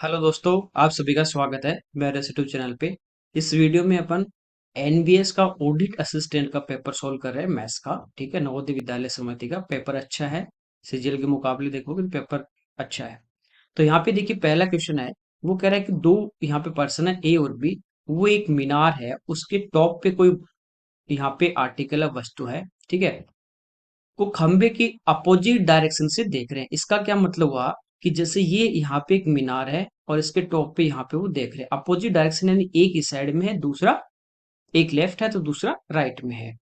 Hello दोस्तों, आप सभी का स्वागत है मेरे यूट्यूब चैनल पे। इस वीडियो में अपन एनबीएस का ऑडिट असिस्टेंट का पेपर सोल्व कर रहे हैं, मैथ्स का। ठीक है, नवोदय विद्यालय समिति का पेपर अच्छा है। सीजीएल के मुकाबले देखोगे तो पेपर अच्छा है। तो यहाँ पे देखिए, पहला क्वेश्चन है। वो कह रहा है कि दो यहाँ पे पर्सन है, ए और बी। वो एक मीनार है, उसके टॉप पे कोई यहाँ पे आर्टिकल वस्तु है। ठीक है, वो खंबे की अपोजिट डायरेक्शन से देख रहे हैं। इसका क्या मतलब हुआ कि जैसे ये यहाँ पे एक मीनार है और इसके टॉप पे यहाँ पे वो देख रहे हैं। अपोजिट डायरेक्शन यानी एक इस साइड में है, दूसरा एक लेफ्ट है तो दूसरा राइट में है।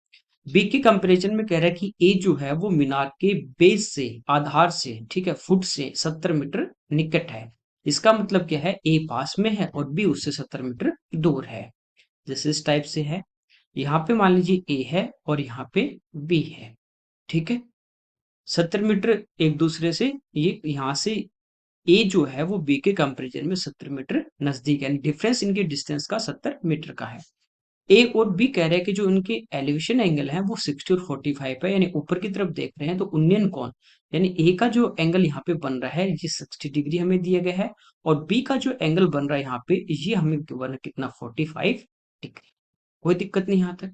बी के कंपैरिजन में कह रहा है कि ए जो है वो मीनार के बेस से, आधार से, ठीक है, फुट से 70 मीटर निकट है। इसका मतलब क्या है, ए पास में है और बी उससे 70 मीटर दूर है। जैसे इस टाइप से है। यहाँ पे मान लीजिए ए है और यहाँ पे बी है। ठीक है, 70 मीटर एक दूसरे से, ये यहाँ से ए जो है वो बी के कंपेरिजन में 70 मीटर नजदीक है, डिफरेंस इनके डिस्टेंस का 70 मीटर का है। ए और बी कह रहे हैं कि जो इनके एलिवेशन एंगल है वो 60 और 45 है, यानी ऊपर की तरफ देख रहे हैं। तो उन्नयन कोण यानी ए का जो एंगल यहाँ पे बन रहा है ये 60 डिग्री हमें दिया गया है, और बी का जो एंगल बन रहा है यहाँ पे ये हमें बना कितना, 45 डिग्री। कोई दिक्कत नहीं यहाँ तक।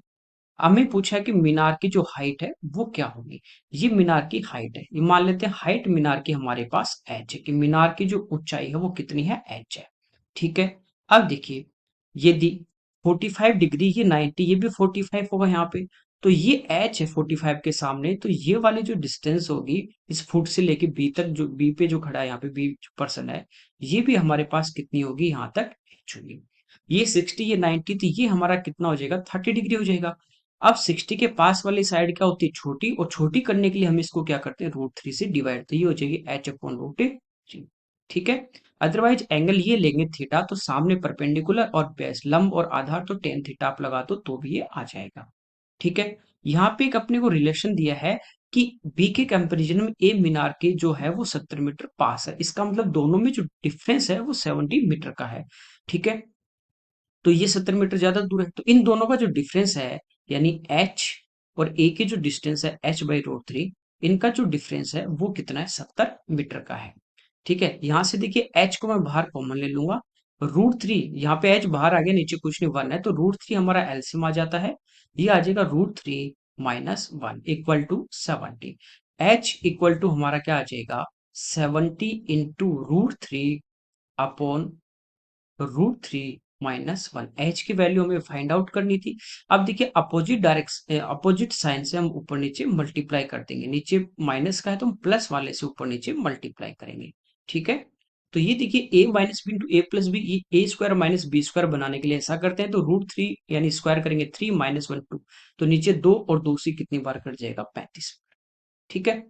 हमें पूछा है कि मीनार की जो हाइट है वो क्या होगी। ये मीनार की हाइट है, ये मान लेते हैं हाइट मीनार की हमारे पास एच है, कि मीनार की जो ऊंचाई है वो कितनी है, एच है। ठीक है, अब देखिए, यदि 45 डिग्री, ये 90, ये भी 45 होगा यहाँ पे। तो ये एच है 45 के सामने, तो ये वाली जो डिस्टेंस होगी इस फुट से लेके बी तक, जो बी पे जो खड़ा है यहाँ पे, बी पर्सन है, ये भी हमारे पास कितनी होगी, यहाँ तक एच होगी। ये 60, ये 90, तो ये हमारा कितना हो जाएगा, 30 डिग्री हो जाएगा। अब 60 के पास वाली साइड क्या होती है, छोटी, और छोटी करने के लिए हम इसको क्या करते हैं, √3 से डिवाइड, तो ये हो जाएगी h/√3। ठीक है, अदरवाइज एंगल ये लेंगे थीटा, तो सामने परपेंडिकुलर और बेस, लंब और आधार, तो टेन थीटा आप लगा दो तो भी ये आ जाएगा। ठीक है, यहाँ पे एक अपने को रिलेशन दिया है कि बी के कंपैरिजन में ए मीनार के जो है वो 70 मीटर पास है। इसका मतलब दोनों में जो डिफरेंस है वो 70 मीटर का है। ठीक है, तो ये 70 मीटर ज्यादा दूर है, तो इन दोनों का जो डिफरेंस है, यानी एच और ए की जो डिस्टेंस है h/√3, इनका जो डिफरेंस है वो कितना है, 70 मीटर का है। ठीक है, यहां से देखिए एच को मैं बाहर कॉमन ले लूंगा। √3, यहाँ पे एच बाहर आ गया, नीचे कुछ नहीं, 1 है, तो √3 हमारा एलसीएम आ जाता है। ये आ जाएगा √3 - 1 equal to 70। H equal to हमारा क्या आ जाएगा, 70 इंटू √3 अपॉन √3 -1। एच की वैल्यू हमें फाइंड आउट करनी थी। अब देखिए, अपोजिट डायरेक्शन, अपोजिट साइन से हम ऊपर नीचे मल्टीप्लाई कर देंगे। नीचे माइनस का है तो हम प्लस वाले से ऊपर नीचे मल्टीप्लाई करेंगे। ठीक है, तो ये देखिए, ए माइनस बी इंटू ए प्लस बी, ए स्क्वायर माइनस बी स्क्वायर बनाने के लिए ऐसा करते हैं, तो √3 यानी स्क्वायर करेंगे 3 -1 2, तो नीचे 2 और 2 से कितनी बार कट जाएगा, 35। ठीक है,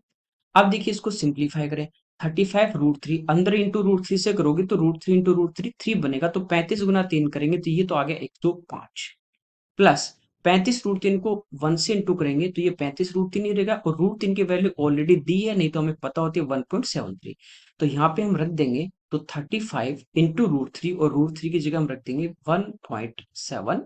अब देखिए इसको सिंप्लीफाई करें। 35 √3 अंदर इंटू √3 से करोगे तो √3 इंटू √3 3 बनेगा, तो 35 × 3 करेंगे तो ये तो आ गया 125, प्लस 35 √3 को 1 से इंटू करेंगे तो ये 35 √3 ही रहेगा, और √3 की वैल्यू ऑलरेडी दी है, नहीं तो हमें पता होती है 1.73। तो यहाँ पे हम रख देंगे, तो 35 इंटू √3, और √3 की जगह हम रख देंगे 1.7।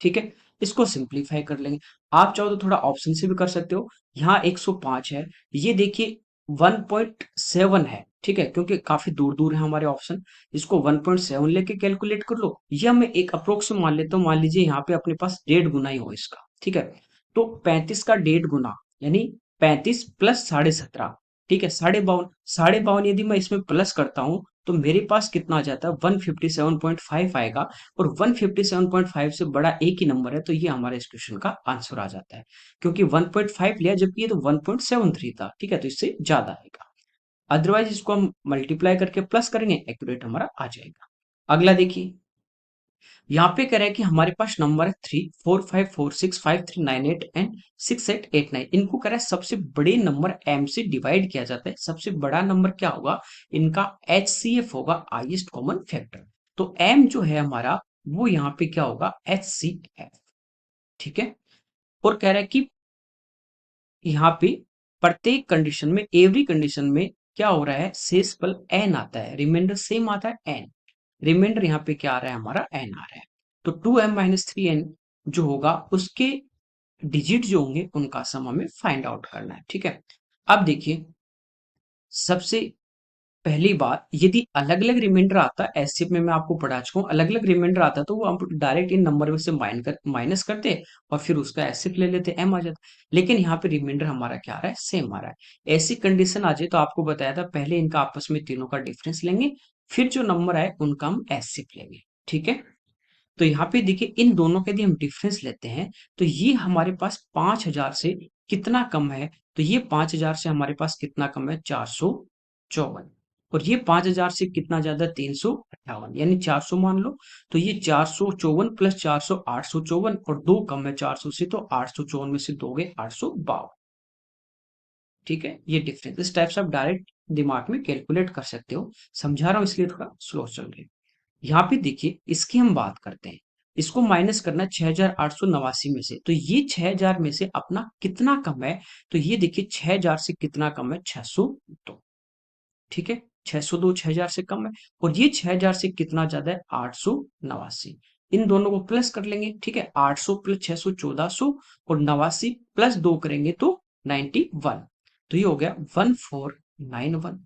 ठीक है, इसको सिंप्लीफाई कर लेंगे। आप चाहो तो थोड़ा ऑप्शन से भी कर सकते हो। यहाँ 105 है, ये देखिए 1.7 है। ठीक है, क्योंकि काफी दूर दूर है हमारे ऑप्शन, इसको 1.7 लेके कैलकुलेट कर लो। ये मैं एक अप्रोक्स मान लेता हूँ, मान लीजिए यहाँ पे अपने पास 1.5 गुना ही हो इसका। ठीक है, तो 35 का 1.5 गुना यानी 35 प्लस 17.5। ठीक है, 52, 52 यदि मैं इसमें प्लस करता हूँ तो मेरे पास कितना आ जाता है, 157.5 आएगा। और 157.5 से बड़ा एक ही नंबर है, तो ये हमारे इस क्वेश्चन का आंसर आ जाता है। क्योंकि 1.5 लिया, जबकि ये तो 1.73 था। ठीक है, तो इससे ज्यादा आएगा। अदरवाइज इसको हम मल्टीप्लाई करके प्लस करेंगे, एक्यूरेट हमारा आ जाएगा। अगला देखिए, यहाँ पे कह रहा है कि हमारे पास नंबर है 3 4 5 4 6 5 3 9 8 एंड 6 8 8 9। इनको कह रहा है सबसे बड़े नंबर m से डिवाइड किया जाता है। सबसे बड़ा नंबर क्या होगा, इनका HCF होगा, हाईएस्ट कॉमन फैक्टर। तो m जो है हमारा, वो यहाँ पे क्या होगा, HCF। ठीक है, और कह रहा है कि यहाँ पे प्रत्येक कंडीशन में, एवरी कंडीशन में क्या हो रहा है, शेष फल n आता है, रिमाइंडर सेम आता है n। रिमाइंडर यहाँ पे क्या आ रहा है, हमारा n आ रहा है। तो 2m - 3n जो होगा, उसके डिजिट जो होंगे उनका सम हमें फाइंड आउट करना है। ठीक है, अब देखिए, सबसे पहली बात, यदि अलग अलग रिमाइंडर आता है, एससीएफ में मैं आपको पढ़ा चुका हूँ, अलग अलग रिमाइंडर आता तो वो हम डायरेक्ट इन नंबर में से माइनस करते और फिर उसका एससीएफ ले लेते, एम आ जाता। लेकिन यहाँ पे रिमाइंडर हमारा क्या आ रहा है, सेम आ रहा है। ऐसी कंडीशन आ जाए तो आपको बताया था पहले इनका आपस में तीनों का डिफरेंस लेंगे, फिर जो नंबर आए उनका हम एससीएफ लेंगे, ठीक है। तो यहाँ पे देखिए इन दोनों के यदि हम डिफरेंस लेते हैं तो ये हमारे पास 5000 से कितना कम है, तो ये 5000 से हमारे पास कितना कम है, 454। और ये 5000 से कितना ज्यादा, 358, यानी 400 मान लो। तो ये 454 प्लस 400, 854, और दो कम है 400 से, तो 854 में से दो गए 852। ठीक है, ये डिफरेंस इस टाइप से आप डायरेक्ट दिमाग में कैलकुलेट कर सकते हो। समझा रहा हूँ इसलिए थोड़ा स्लो चल रही है। यहाँ पे देखिए इसकी हम बात करते हैं, इसको माइनस करना 6889 में से, तो ये 6000 में से अपना कितना कम है, तो ये देखिए 6000 से कितना कम है, 602। ठीक है, 602 6000 से कम है, और ये 6000 से कितना ज्यादा है, 889। इन दोनों को प्लस कर लेंगे, ठीक है, 800 प्लस 600 1400, और 89 प्लस 2 करेंगे तो 91। तो ये हो गया 1491।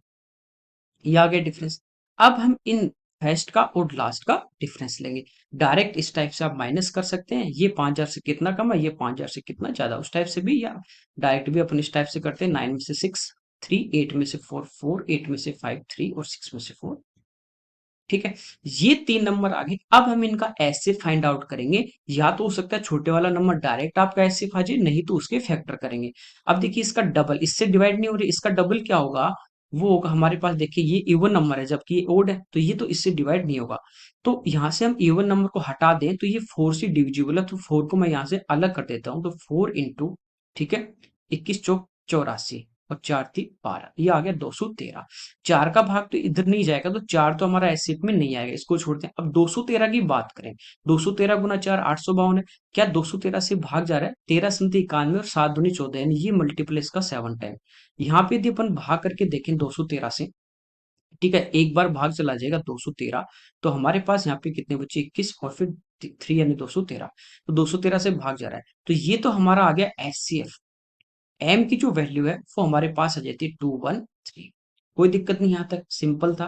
ये आ गया डिफरेंस। अब हम इन फर्स्ट का और लास्ट का डिफरेंस लेंगे। डायरेक्ट इस टाइप से आप माइनस कर सकते हैं, ये 5000 से कितना कम है, ये 5000 से कितना ज्यादा, उस टाइप से भी, या डायरेक्ट भी अपन इस टाइप से करते हैं। 9 में से 6 3, 8 में से 4 4, 8 में से 5 3, और 6 में से 4। ठीक है, ये तीन नंबर आ गए। अब हम इनका ऐसे फाइंड आउट करेंगे, या तो हो सकता है छोटे वाला नंबर डायरेक्ट आपका ऐसे आ जाए, नहीं तो उसके फैक्टर करेंगे। अब देखिए इसका डबल, इससे डिवाइड नहीं हो रही, इसका डबल क्या होगा, वो होगा हमारे पास, देखिए ये इवन नंबर है जबकि ये ओड है, तो ये तो इससे डिवाइड नहीं होगा। तो यहां से हम इवन नंबर को हटा दें तो ये 4 से डिविजिबल है, तो 4 को मैं यहां से अलग कर देता हूं, तो 4 इंटू, ठीक है, 21 चौक 84, और 4 थी 12, ये आ गया 213। 4 का भाग तो इधर नहीं जाएगा, तो 4 तो हमारा एसिड में नहीं आएगा, इसको छोड़ते हैं। अब 213 की बात करें, 213 गुना 4 852 है। क्या 213 से भाग जा रहा है, 13 समती 91, और 7 दूनी 14, यानी ये मल्टीपल इसका 7 टाइम। यहाँ पे यदि अपन भाग करके देखें 213 से, ठीक है, एक बार भाग चला जाएगा 213, तो हमारे पास यहाँ पे कितने बचे, 21, और फिर 3, यानी 213। तो 213 से भाग जा रहा है, तो ये तो हमारा आ गया एचसीएफ। एम की जो वैल्यू है वो हमारे पास आ जाती है 213। कोई दिक्कत नहीं, यहां तक सिंपल था।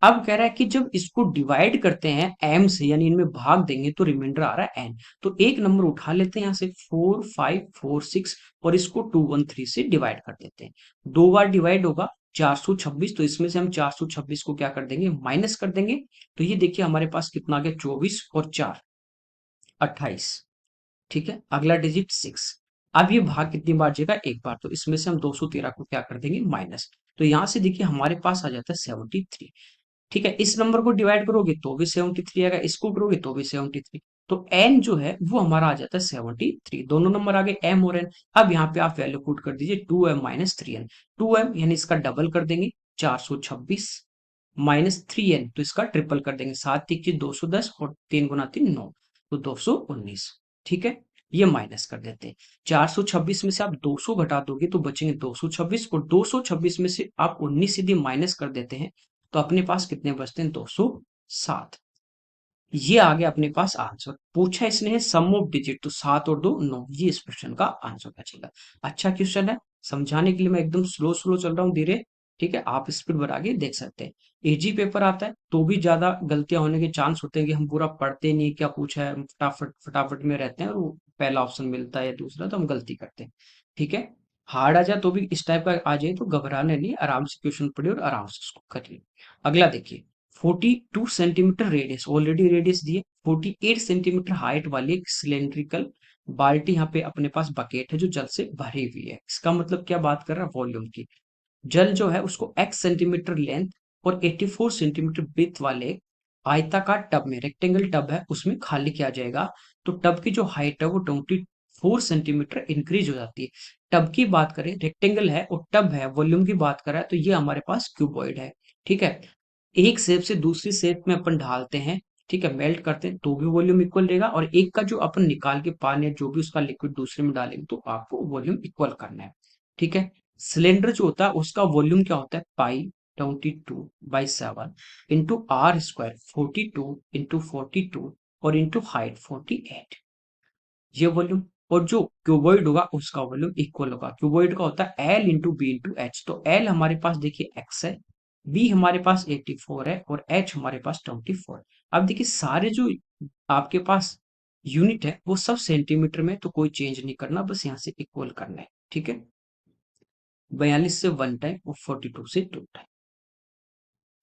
अब कह रहा है कि जब इसको डिवाइड करते हैं एम से, यानी इनमें भाग देंगे, तो रिमाइंडर आ रहा है एन। तो एक नंबर उठा लेते हैं यहाँ से, 4546, और इसको 213 से डिवाइड कर देते हैं। दो बार डिवाइड होगा 426, तो इसमें से हम 426 को क्या कर देंगे, माइनस कर देंगे। तो ये देखिए हमारे पास कितना आ गया, 24 और 4 28। ठीक है, अगला डिजिट 6। अब ये भाग कितनी बार जाएगा, एक बार, तो इसमें से हम 213 को क्या कर देंगे, माइनस। तो यहां से देखिए हमारे पास आ जाता है 73। ठीक है, इस नंबर को डिवाइड करोगे तो भी 73 आएगा, इसको करोगे तो भी 73। तो एन जो है वो हमारा आ जाता है 73। दोनों नंबर आ गए एम और एन। अब यहाँ पे आप वैल्यू पुट कर दीजिए, 2m माइनस 3n। 2m यानी इसका डबल कर देंगे, 426, माइनस 3n, तो इसका ट्रिपल कर देंगे, 7 2 210, और 3 गुना 3 9, तो 219। ठीक है, ये माइनस कर देते हैं। 426 में से आप 200 घटा दोगे तो बचेंगे 226, और 226 में से आप 19 सीधे माइनस कर देते हैं, तो अपने पास कितने बचते हैं, 207। ये आ गया अपने पास आंसर। पूछा इसने है सम ऑफ डिजिट, तो 7 और 2 9, ये इस क्वेश्चन का आंसर बचेगा। अच्छा क्वेश्चन है, समझाने के लिए मैं एकदम स्लो स्लो चल रहा हूँ, धीरे। ठीक है, आप स्पीड बढ़ा के देख सकते हैं। इजी पेपर आता है तो भी ज्यादा गलतियां होने के चांस होते हैं, कि हम पूरा पढ़ते नहीं क्या पूछा है, फटाफट फटाफट में रहते हैं, और वो पहला ऑप्शन मिलता है या दूसरा, तो हम गलती करते हैं। ठीक है, हार्ड आ जाए तो भी, इस टाइप का आ जाए तो घबराने नहीं, आराम से क्वेश्चन पढ़िए और आराम से उसको करिए। अगला देखिए, 42 सेंटीमीटर रेडियस, ऑलरेडी रेडियस दिए। 48 सेंटीमीटर हाइट वाली एक सिलेंड्रिकल बाल्टी, यहाँ पे अपने पास बकेट है जो जल से भरी हुई है। इसका मतलब क्या बात कर रहा है, वॉल्यूम की। जल जो है उसको x सेंटीमीटर लेंथ और 84 सेंटीमीटर ब्रीथ वाले आयताकार टब में, रेक्टेंगल टब है उसमें खाली किया जाएगा। तो टब की जो हाइट है वो 24 सेंटीमीटर इंक्रीज हो जाती है। टब की बात करें, रेक्टेंगल है और टब है, वॉल्यूम की बात कर रहा है, तो ये हमारे पास क्यूबॉइड है। ठीक है, एक शेप से दूसरी शेप में अपन ढालते हैं, ठीक है, मेल्ट करते हैं, तो भी वॉल्यूम इक्वल रहेगा, और एक का जो अपन निकाल के पानी या जो भी उसका लिक्विड दूसरे में डालेंगे तो आपको वॉल्यूम इक्वल करना है। ठीक है, सिलेंडर जो होता है उसका वॉल्यूम क्या होता है, पाई 22/7 इंटू आर स्क्वायर 42 इंटू 42, और इंटू हाइट 48, ये वॉल्यूम। और जो क्यूबॉइड होगा उसका वॉल्यूम इक्वल होगा, क्यूबॉइड का होता है L into B into H. तो एल हमारे पास देखिए एक्स है, बी हमारे पास 84 है और एच हमारे पास 24। अब देखिए सारे जो आपके पास यूनिट है वो सब सेंटीमीटर में, तो कोई चेंज नहीं करना, बस यहाँ से इक्वल करना है। ठीक है, 42 से 1 टाइम और 42 से 2 टाइम,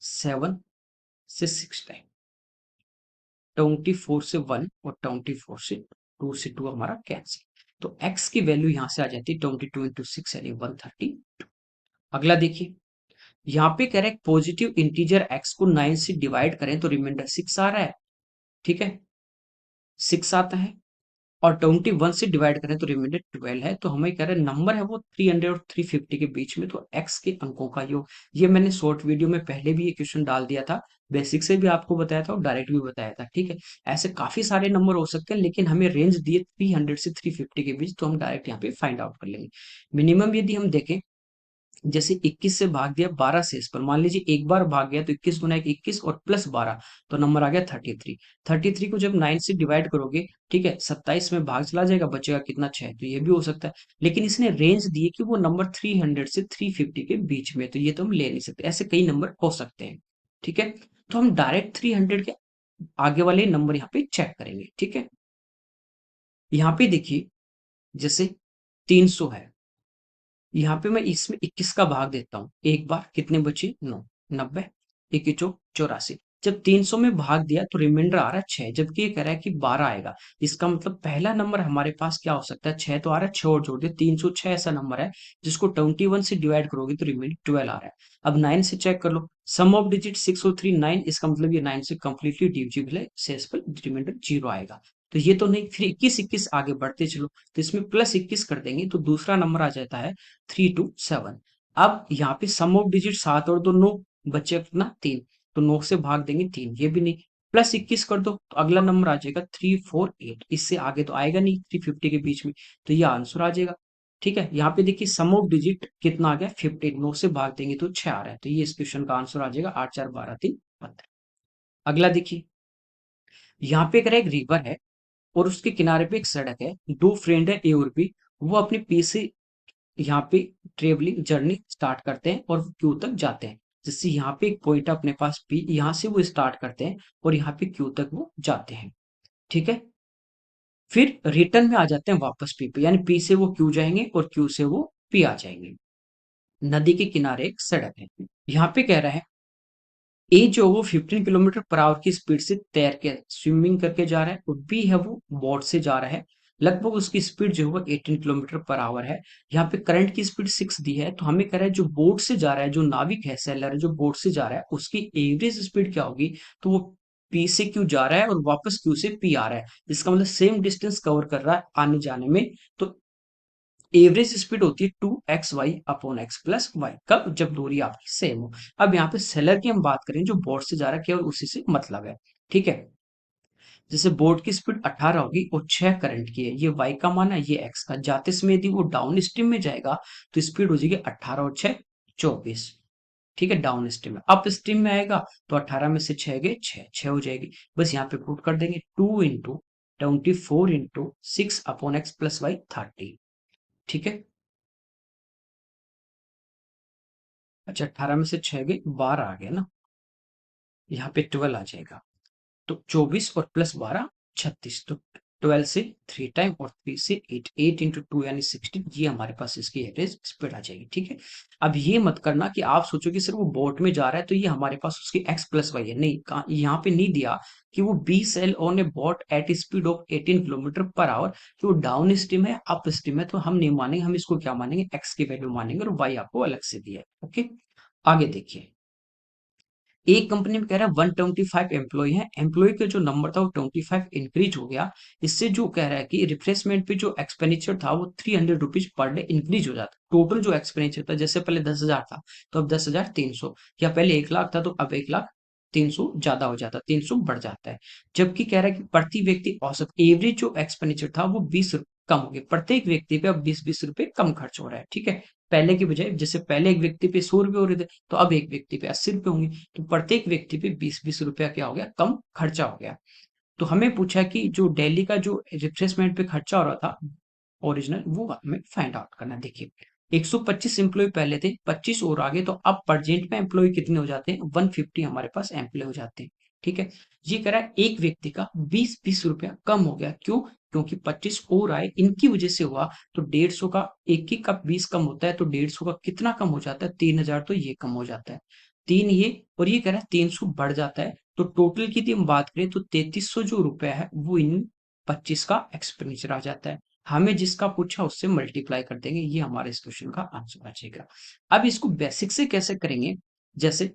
7 से 6 टाइम, 24 से 1 और 24 से 2 से 2 हमारा कैंसिल। तो x की वैल्यू यहां से आ जाती है 22 इंटू 6 यानी 132। अगला देखिए, यहाँ पे कह रहे हैं पॉजिटिव इंटीजर x को 9 से डिवाइड करें तो रिमाइंडर 6 आ रहा है। ठीक है, 6 आता है, और 21 से डिवाइड करें तो रिमाइंडर 12 है। तो हमें कह रहे हैं नंबर है वो 300 और 350 के बीच में, तो x के अंकों का योग। ये मैंने शॉर्ट वीडियो में पहले भी ये क्वेश्चन डाल दिया था, बेसिक से भी आपको बताया था और डायरेक्ट भी बताया था। ठीक है, ऐसे काफी सारे नंबर हो सकते हैं, लेकिन हमें रेंज दिए 300 से 350 के बीच, तो हम डायरेक्ट यहाँ पे फाइंड आउट कर लेंगे। मिनिमम यदि हम देखें, जैसे 21 से भाग दिया 12 से, इस पर मान लीजिए एक बार भाग गया तो 21 गुना 21 और प्लस 12, तो नंबर आ गया 33। 33 को जब 9 से डिवाइड करोगे, ठीक है, 27 में भाग चला जाएगा, बचेगा कितना, 6। तो ये भी हो सकता है, लेकिन इसने रेंज दी है कि वो नंबर 300 से 350 के बीच में, तो ये तो हम ले नहीं सकते, ऐसे कई नंबर हो सकते हैं। ठीक है, तो हम डायरेक्ट 300 के आगे वाले नंबर यहाँ पे चेक करेंगे। ठीक है, यहाँ पे देखिए जैसे 300 है, यहाँ पे मैं इसमें 21 का भाग देता हूँ, एक बार कितने बचे, 9, 90, 21 84। जब 300 में भाग दिया तो रिमाइंडर आ रहा है 6, जबकि ये कह रहा है कि 12 आएगा। इसका मतलब पहला नंबर हमारे पास क्या हो सकता है, 6 तो आ रहा है, 6 और जोड़ दिया, 306 ऐसा नंबर है जिसको 21 से डिवाइड करोगे तो रिमाइंडर 12 आ रहा है। अब 9 से चेक कर लो, सम ऑफ डिजिट 6 और 3 9, इसका मतलब ये 9 से कंप्लीटली डिविजिबल है, शेष पर रिमाइंडर 0 आएगा। तो ये तो नहीं, फिर 21 21 आगे बढ़ते चलो, तो इसमें प्लस 21 कर देंगे तो दूसरा नंबर आ जाता है 327। अब यहाँ पे सम ऑफ डिजिट 7 और 2 9, बचे कितना, 3, तो 9 से भाग देंगे 3, ये भी नहीं, प्लस 21 कर दो तो अगला नंबर आ जाएगा 348। इससे आगे तो आएगा नहीं 350 के बीच में, तो ये आंसर आ जाएगा। ठीक है, यहाँ पे देखिए सम ऑफ डिजिट कितना आ गया, 15, 9 से भाग देंगे तो 6 आ रहा है, तो ये इस क्वेश्चन का आंसर आ जाएगा 8 4 12 3 15। अगला देखिए, यहाँ पे अगर एक रिवर है और उसके किनारे पे एक सड़क है, दो फ्रेंड है ए और बी, वो अपने पी से यहाँ पे ट्रेवलिंग जर्नी स्टार्ट करते हैं और क्यू तक जाते हैं। जैसे यहाँ पे एक पॉइंट अपने पास पी, यहाँ से वो स्टार्ट करते हैं और यहाँ पे क्यू तक वो जाते हैं। ठीक है, फिर रिटर्न में आ जाते हैं वापस पी पे, यानी पी से वो क्यू जाएंगे और क्यू से वो पी आ जाएंगे। नदी के किनारे एक सड़क है, यहाँ पे कह रहा है ए जो वो 15 किलोमीटर पर आवर की स्पीड से तैर के स्विमिंग करके जा रहा है, और बी है वो बोट से जा रहा है, लगभग उसकी स्पीड जो है वो 18 किलोमीटर पर आवर है। यहाँ पे करंट की स्पीड 6 दी है, तो हमें कह रहा है जो बोट से जा रहा है, जो नाविक है, सेलर है, जो बोट से जा रहा है, उसकी एवरेज स्पीड क्या होगी। तो वो पी से क्यू जा रहा है और वापस क्यू से पी आ रहा है, इसका मतलब सेम डिस्टेंस कवर कर रहा है आने जाने में। तो एवरेज स्पीड होती है 2xy upon X plus Y, कब, जब दूरी आपकी सेम हो। अब यहाँ पे सेलर की हम बात करें, जो बोर्ड से जा रहा है, केवल उसी से मतलब है। ठीक है, जैसे बोर्ड की स्पीड 18 होगी और 6 करंट की है, ये y का मान है, ये x का। जाते समय यदि वो डाउन स्ट्रीम में जाएगा तो स्पीड हो जाएगी 18 और 6 24। ठीक है, डाउन स्ट्रीम में। अप स्ट्रीम में आएगा तो 18 में से 6 गए 6, 6 हो जाएगी। बस यहाँ पे पुट कर देंगे 2 into 24 into 6 upon X plus Y 30। ठीक है, अच्छा 18 में से 6 गए 12 आ गया ना, यहाँ पे 12 आ जाएगा। तो 24 और प्लस 12 36, तो 12 से 3 टाइम और 3 से 8, 8 इंटू 2 यानी 16, ये हमारे पास इसकी एवरेज स्पीड आ जाएगी। ठीक है, अब ये मत करना कि आप सोचो कि सिर्फ वो बोट में जा रहा है तो ये हमारे पास उसकी एक्स प्लस वाई है, नहीं, यहाँ पे नहीं दिया कि वो B sail on a boat at speed of 18 kilometre per hour, कि वो डाउन स्ट्रीम है अप स्ट्रीम है, तो हम नहीं मानेंगे, हम इसको क्या मानेंगे, एक्स की वैल्यू मानेंगे, और वाई आपको अलग से दिया है। ओके, आगे देखिए, एक कंपनी में कह रहा है 125 एम्प्लॉय है, एम्प्लॉय का जो नंबर था वो 25 इंक्रीज हो गया। इससे जो कह रहा है कि रिफ्रेशमेंट पे जो एक्सपेंडिचर था वो 300 रुपीज पर डे इंक्रीज हो जाता। टोटल जो एक्सपेंडिचर था, जैसे पहले 10,000 था तो अब 10,300, या पहले 1 लाख था तो अब 1,03,000 ज्यादा हो जाता, 300 बढ़ जाता है। जबकि कह रहा है कि प्रति व्यक्ति औसत एवरेज जो एक्सपेंडिचर था वो 20 कम हो गया, प्रत्येक व्यक्ति पे अब 20-20 रुपए कम खर्च हो रहा है। ठीक है, पहले की बजाय, जैसे पहले एक व्यक्ति पे 100 रुपए हो रहे थे, तो अब एक व्यक्ति पे 80 रुपए होंगे, तो प्रत्येक व्यक्ति पे 20-20 रुपया क्या हो गया, कम खर्चा हो गया। तो हमें पूछा कि जो डेली का जो रिफ्रेशमेंट पे खर्चा हो रहा था ओरिजिनल, वो हमें फाइंड आउट करना है। देखिए, 125 एम्प्लॉय पहले थे, 25 और आगे, तो अब प्रेजेंट में एम्प्लॉय कितने हो जाते हैं, 150 हमारे पास एम्प्लॉय हो जाते हैं। ठीक है, ये कह रहा है एक व्यक्ति का 20-20 रुपया कम हो गया, क्यों? क्योंकि 25 और आए, इनकी वजह से हुआ। तो 150 का, एक ही का 20 कम होता है, तो 150 का कितना कम हो जाता है, 3000। तो ये कम हो जाता है, तीन ये, और ये कह रहा है 300 बढ़ जाता है। तो टोटल की यदि हम बात करें तो 3300 जो रुपया है वो इन 25 का एक्सपेंडिचर आ जाता है। हमें जिसका पूछा उससे मल्टीप्लाई कर देंगे, ये हमारे इस क्वेश्चन का आंसर आ जाएगा। अब इसको बेसिक से कैसे करेंगे, जैसे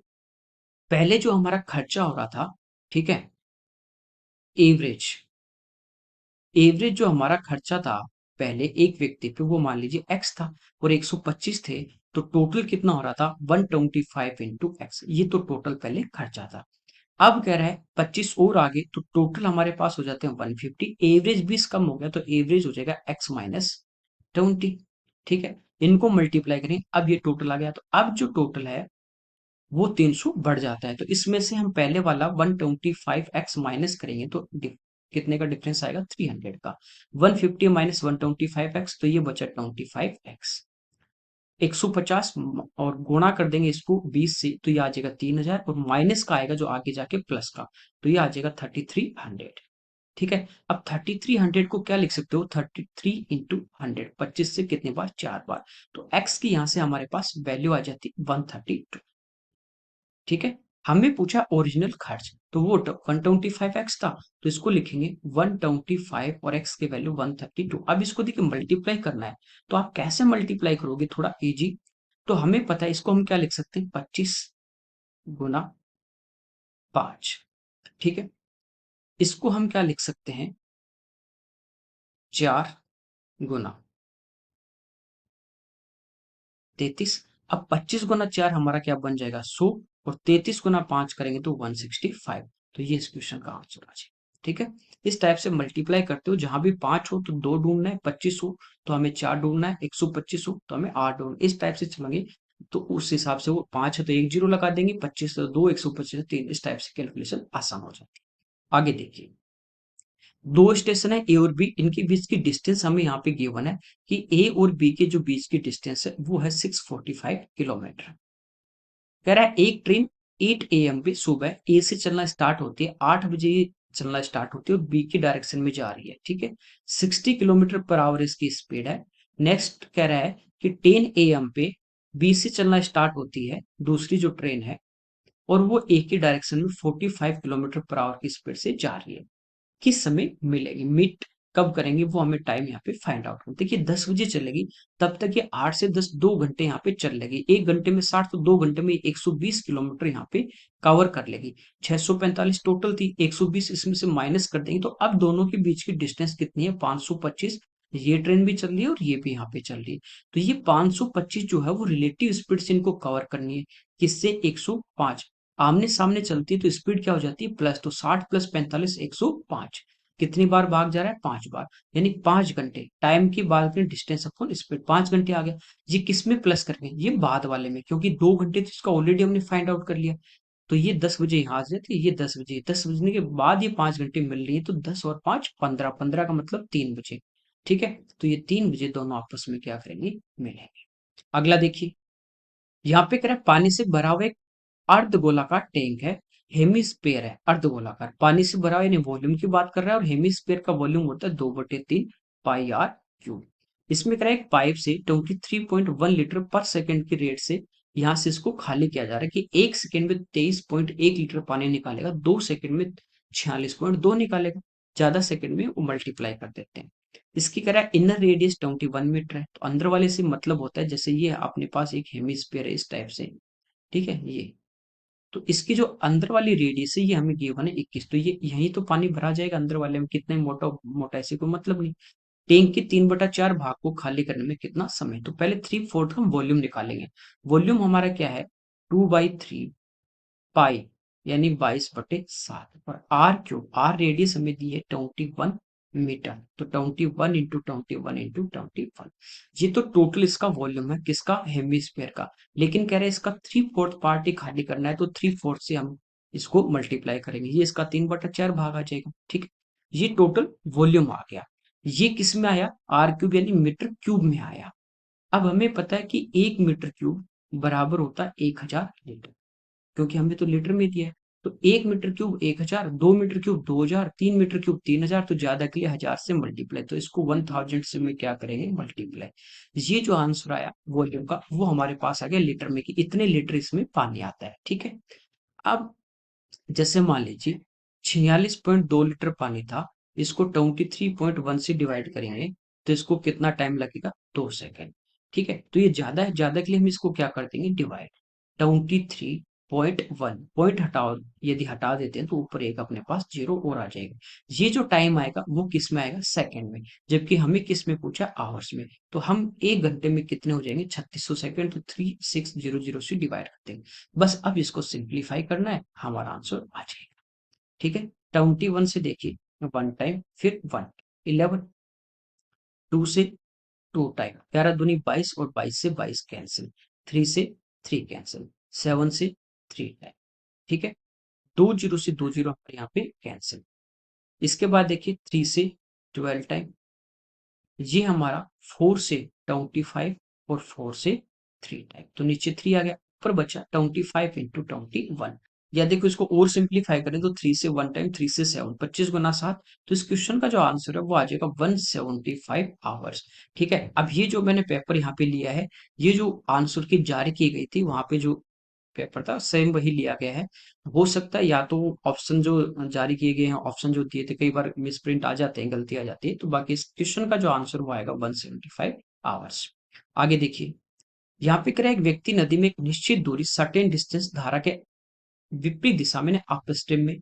पहले जो हमारा खर्चा हो रहा था, ठीक है, एवरेज, एवरेज जो हमारा खर्चा था पहले एक व्यक्ति पे, वो मान लीजिए एक्स था, और 125 थे, तो टोटल कितना हो रहा था, 125 इंटू एक्स, ये तो टोटल पहले खर्चा था। अब कह रहा है 25 और आगे, तो टोटल हमारे पास हो जाते हैं 150, एवरेज 20 कम हो गया, तो एवरेज हो जाएगा एक्स माइनस 20। ठीक है, इनको मल्टीप्लाई करें, अब ये टोटल आ गया, तो अब जो टोटल है वो 300 बढ़ जाता है। तो इसमें से हम पहले वाला 125x माइनस करेंगे, तो कितने का डिफरेंस आएगा, 300 का। 150 माइनस 125x, तो ये बचा 25x। 150 और गुणा कर देंगे इसको 20 से, तो ये आ जाएगा 3000, और माइनस का आएगा जो आगे जाके प्लस का, तो ये आ जाएगा 3300। ठीक है, अब 3300 को क्या लिख सकते हो, 33 इंटू 100, 25 से कितने बार, 4 बार, तो x की यहां से हमारे पास वैल्यू आ जाती 132। ठीक है, हमें पूछा ओरिजिनल खर्च, तो वो 125x था, तो इसको लिखेंगे 125 और x की वैल्यू 132। अब इसको देखिए मल्टीप्लाई करना है, तो आप कैसे मल्टीप्लाई करोगे, थोड़ा इजी। तो हमें पता है, इसको हम क्या लिख सकते हैं, 25 गुना 5। ठीक है, इसको हम क्या लिख सकते हैं, 4 गुना 33। अब 25 गुना 4 हमारा क्या बन जाएगा, 100, और 33 गुना 5 करेंगे तो 165। तो ये इस क्वेश्चन का आंसर आ जाएगा। ठीक है, इस टाइप से मल्टीप्लाई करते हो, जहां भी 5 हो तो 2 ढूंढना है, 25 हो तो हमें 4 ढूंढना है, 125 हो तो हमें 8 ढूंढना है, इस टाइप से चलेंगे। तो उस हिसाब से वो 5 है तो एक जीरो लगा देंगे, 25 तो 2, 125 3, इस टाइप से कैलकुलेशन आसान हो जाती है। आगे देखिए, दो स्टेशन है ए और बी, इनके बीच की डिस्टेंस हमें यहाँ पे गिवन है कि ए और बी के जो बीच की डिस्टेंस है वो है 645 किलोमीटर। कह रहा है एक ट्रेन 8 AM पे सुबह ए से चलना स्टार्ट होती है, 8 बजे चलना स्टार्ट होती है और बी की डायरेक्शन में जा रही है। ठीक है, 60 किलोमीटर पर आवर इसकी स्पीड है। नेक्स्ट कह रहा है कि 10 AM पे बी से चलना स्टार्ट होती है दूसरी जो ट्रेन है, और वो ए की डायरेक्शन में 45 किलोमीटर पर आवर की स्पीड से जा रही है, किस समय मिलेगी, मीट कब करेंगे, वो हमें टाइम यहाँ पे फाइंड आउट करना। देखिए 10 बजे चलेगी, तब तक ये 8 से 10 2 घंटे यहाँ पे चल लेगी, 1 घंटे में 60, तो 2 घंटे में 120 किलोमीटर यहाँ पे कवर कर लेगी। 645 टोटल थी, 120 इसमें से माइनस कर देंगे, तो अब दोनों के बीच की डिस्टेंस कितनी है, 525। ये ट्रेन भी चल रही है और ये भी यहाँ पे चल रही है, तो ये 525 जो है वो रिलेटिव स्पीड से इनको कवर करनी है, किससे, 105। आमने सामने चलती है तो स्पीड क्या हो जाती है, प्लस, तो 60 प्लस 45 105। कितनी बार भाग जा रहा है, 5 बार, यानी 5 घंटे। टाइम की बात करें, डिस्टेंस अपॉन स्पीड, 5 घंटे आ गया। ये किस में प्लस करेंगे, ये बाद वाले में, क्योंकि 2 घंटे तो इसका ऑलरेडी हमने फाइंड आउट कर लिया। तो ये 10 बजे यहाँ आ जाती है, ये 10 बजे, 10 बजने के बाद ये 5 घंटे मिल रही है, तो 10 और 5 15, 15 का मतलब 3 बजे। ठीक है, तो ये 3 बजे दोनों आपस में क्या करेंगे, मिलेंगे। अगला देखिए, यहाँ पे कह रहा है पानी से भरा हुआ एक अर्धगोलाकार टैंक है, हेमिस्फीयर है, अर्धगोलाकार, पानी से भरा हुआ, यानी वॉल्यूम की बात कर रहा है, और हेमिस्फीयर का वॉल्यूम होता है 2/3 पाई आर क्यूब। इसमें कह रहा है एक पाइप से 23.1 लीटर पर सेकंड की रेट से यहाँ से इसको खाली किया जा रहा है, कि 1 सेकंड में 23.1 लीटर पानी निकालेगा, 2 सेकंड में 46.2 निकालेगा, ज्यादा सेकंड में वो मल्टीप्लाई कर देते हैं। इसकी कह रहा है इनर रेडियस 21 मीटर है, तो अंदर वाले से मतलब होता है, जैसे ये अपने पास एक हेमिस्फीयर है इस टाइप से, ठीक है, ये, तो इसकी जो अंदर वाली रेडियस है ये हमें गिवन है 21, तो ये यहीं तो पानी भरा जाएगा, अंदर वाले में कितने मोटा मोटा ऐसे कोई मतलब नहीं। टैंक के 3/4 भाग को खाली करने में कितना समय, तो पहले 3/4 हम वॉल्यूम निकालेंगे। वॉल्यूम हमारा क्या है, 2/3 पाई, यानी 22/7, और आर क्यूब, आर रेडियस हमें दी है 21 मीटर, तो 21 × 21 × 21, ये तो टोटल इसका वॉल्यूम है, किसका, हेमिस्फीयर का। लेकिन कह रहे हैं इसका 3/4 पार्ट ही खाली करना है, तो 3/4 से हम इसको मल्टीप्लाई करेंगे, ये इसका 3/4 भाग आ जाएगा। ठीक है, ये टोटल वॉल्यूम आ गया। ये किस में आया, आर क्यूब यानी मीटर क्यूब में आया। अब हमें पता है कि 1 मीटर क्यूब बराबर होता है 1000 लीटर, क्योंकि हमें तो लीटर में दिया है। तो 1 metre cube 1000, 2 metre cube 2000, 3 metre cube 3000, तो ज्यादा के लिए 1000 से मल्टीप्लाई, तो इसको 1000 से में क्या करेंगे, मल्टीप्लाई। ये जो आंसर आया वॉल्यूम का, वो हमारे पास आ गया लीटर में, कि इतने लीटर इसमें पानी आता है। ठीक है। अब जैसे मान लीजिए 46.2 लीटर पानी था, इसको 23.1 से डिवाइड करेंगे, तो इसको कितना टाइम लगेगा, 2 सेकेंड। ठीक है, तो ये ज्यादा है, ज्यादा के लिए हम इसको क्या कर देंगे, डिवाइड। 23.1 पॉइंट हटाओ, यदि हटा देते हैं तो ऊपर एक अपने पास जीरो और आ जाएगा। ये जो टाइम आएगा वो किस में आएगा, सेकंड में, जबकि हमें किस में पूछा, आवर्स में। तो हम 1 घंटे में कितने हो जाएंगे, 3600 सेकेंड, तो 3600 से डिवाइड करते हैं। बस अब इसको सिंप्लीफाई करना है, हमारा आंसर आ जाएगा। ठीक है। 21 से देखिए, 1 टाइम, फिर 1, 11, 2 से 2 टाइम, 11 दूनी 22, और 22 से 22 कैंसिल, 3 से 3 कैंसिल, 7 से 3 टाइम। ठीक है। 2 जीरो से 2 जीरो हमारे यहाँ पे कैंसिल। इसके बाद देखिए 3 से 12 टाइम, ये हमारा 4 से 25, और 4 से 3 टाइम, तो नीचे 3 आ गया, ऊपर बचा 25 × 21। या देखो इसको और सिंप्लीफाई करें तो 3 से 1 टाइम, 3 से 7, 25 × 7, तो इस क्वेश्चन का जो आंसर है वो आ जाएगा 175 आवर्स। ठीक है। अब ये जो मैंने पेपर यहाँ पे लिया है, ये जो आंसर की जारी की गई थी वहां पे जो पेपर था सेम वही लिया गया है। हो सकता है या तो ऑप्शन जो जारी किए गए हैं, ऑप्शन जो दिए थे, कई बार मिस प्रिंट आ जाते हैं, गलती आ जाती है, तो बाकी इस क्वेश्चन का जो आंसर वो आएगा 175 आवर्स। आगे देखिए, यहाँ पे कह रहा है एक व्यक्ति नदी में एक निश्चित दूरी, सर्टेन डिस्टेंस, धारा के विपरीत दिशा में अप स्ट्रीम में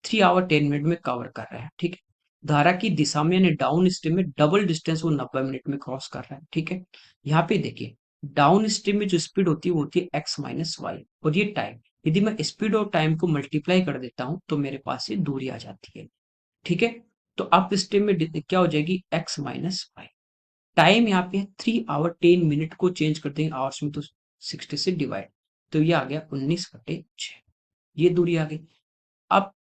3 आवर 10 मिनट में कवर कर रहा है। ठीक है। धारा की दिशा में यानी डाउन स्ट्रीम में डबल डिस्टेंस वो 90 मिनट में क्रॉस कर रहा है। ठीक है। यहाँ पे देखिए, डाउन स्ट्रीम में जो स्पीड होती है वो होती है x - y, और ये टाइम, यदि मैं स्पीड और टाइम को मल्टीप्लाई कर देता हूं तो मेरे पास ये दूरी आ जाती है। ठीक है। तो अप स्ट्रीम में क्या हो जाएगी, x - y। टाइम यहाँ पे 3 आवर 10 मिनट को चेंज कर देंगे आवर्स में, तो 60 से डिवाइड, तो ये आ गया 19/6, ये दूरी आ गई। अब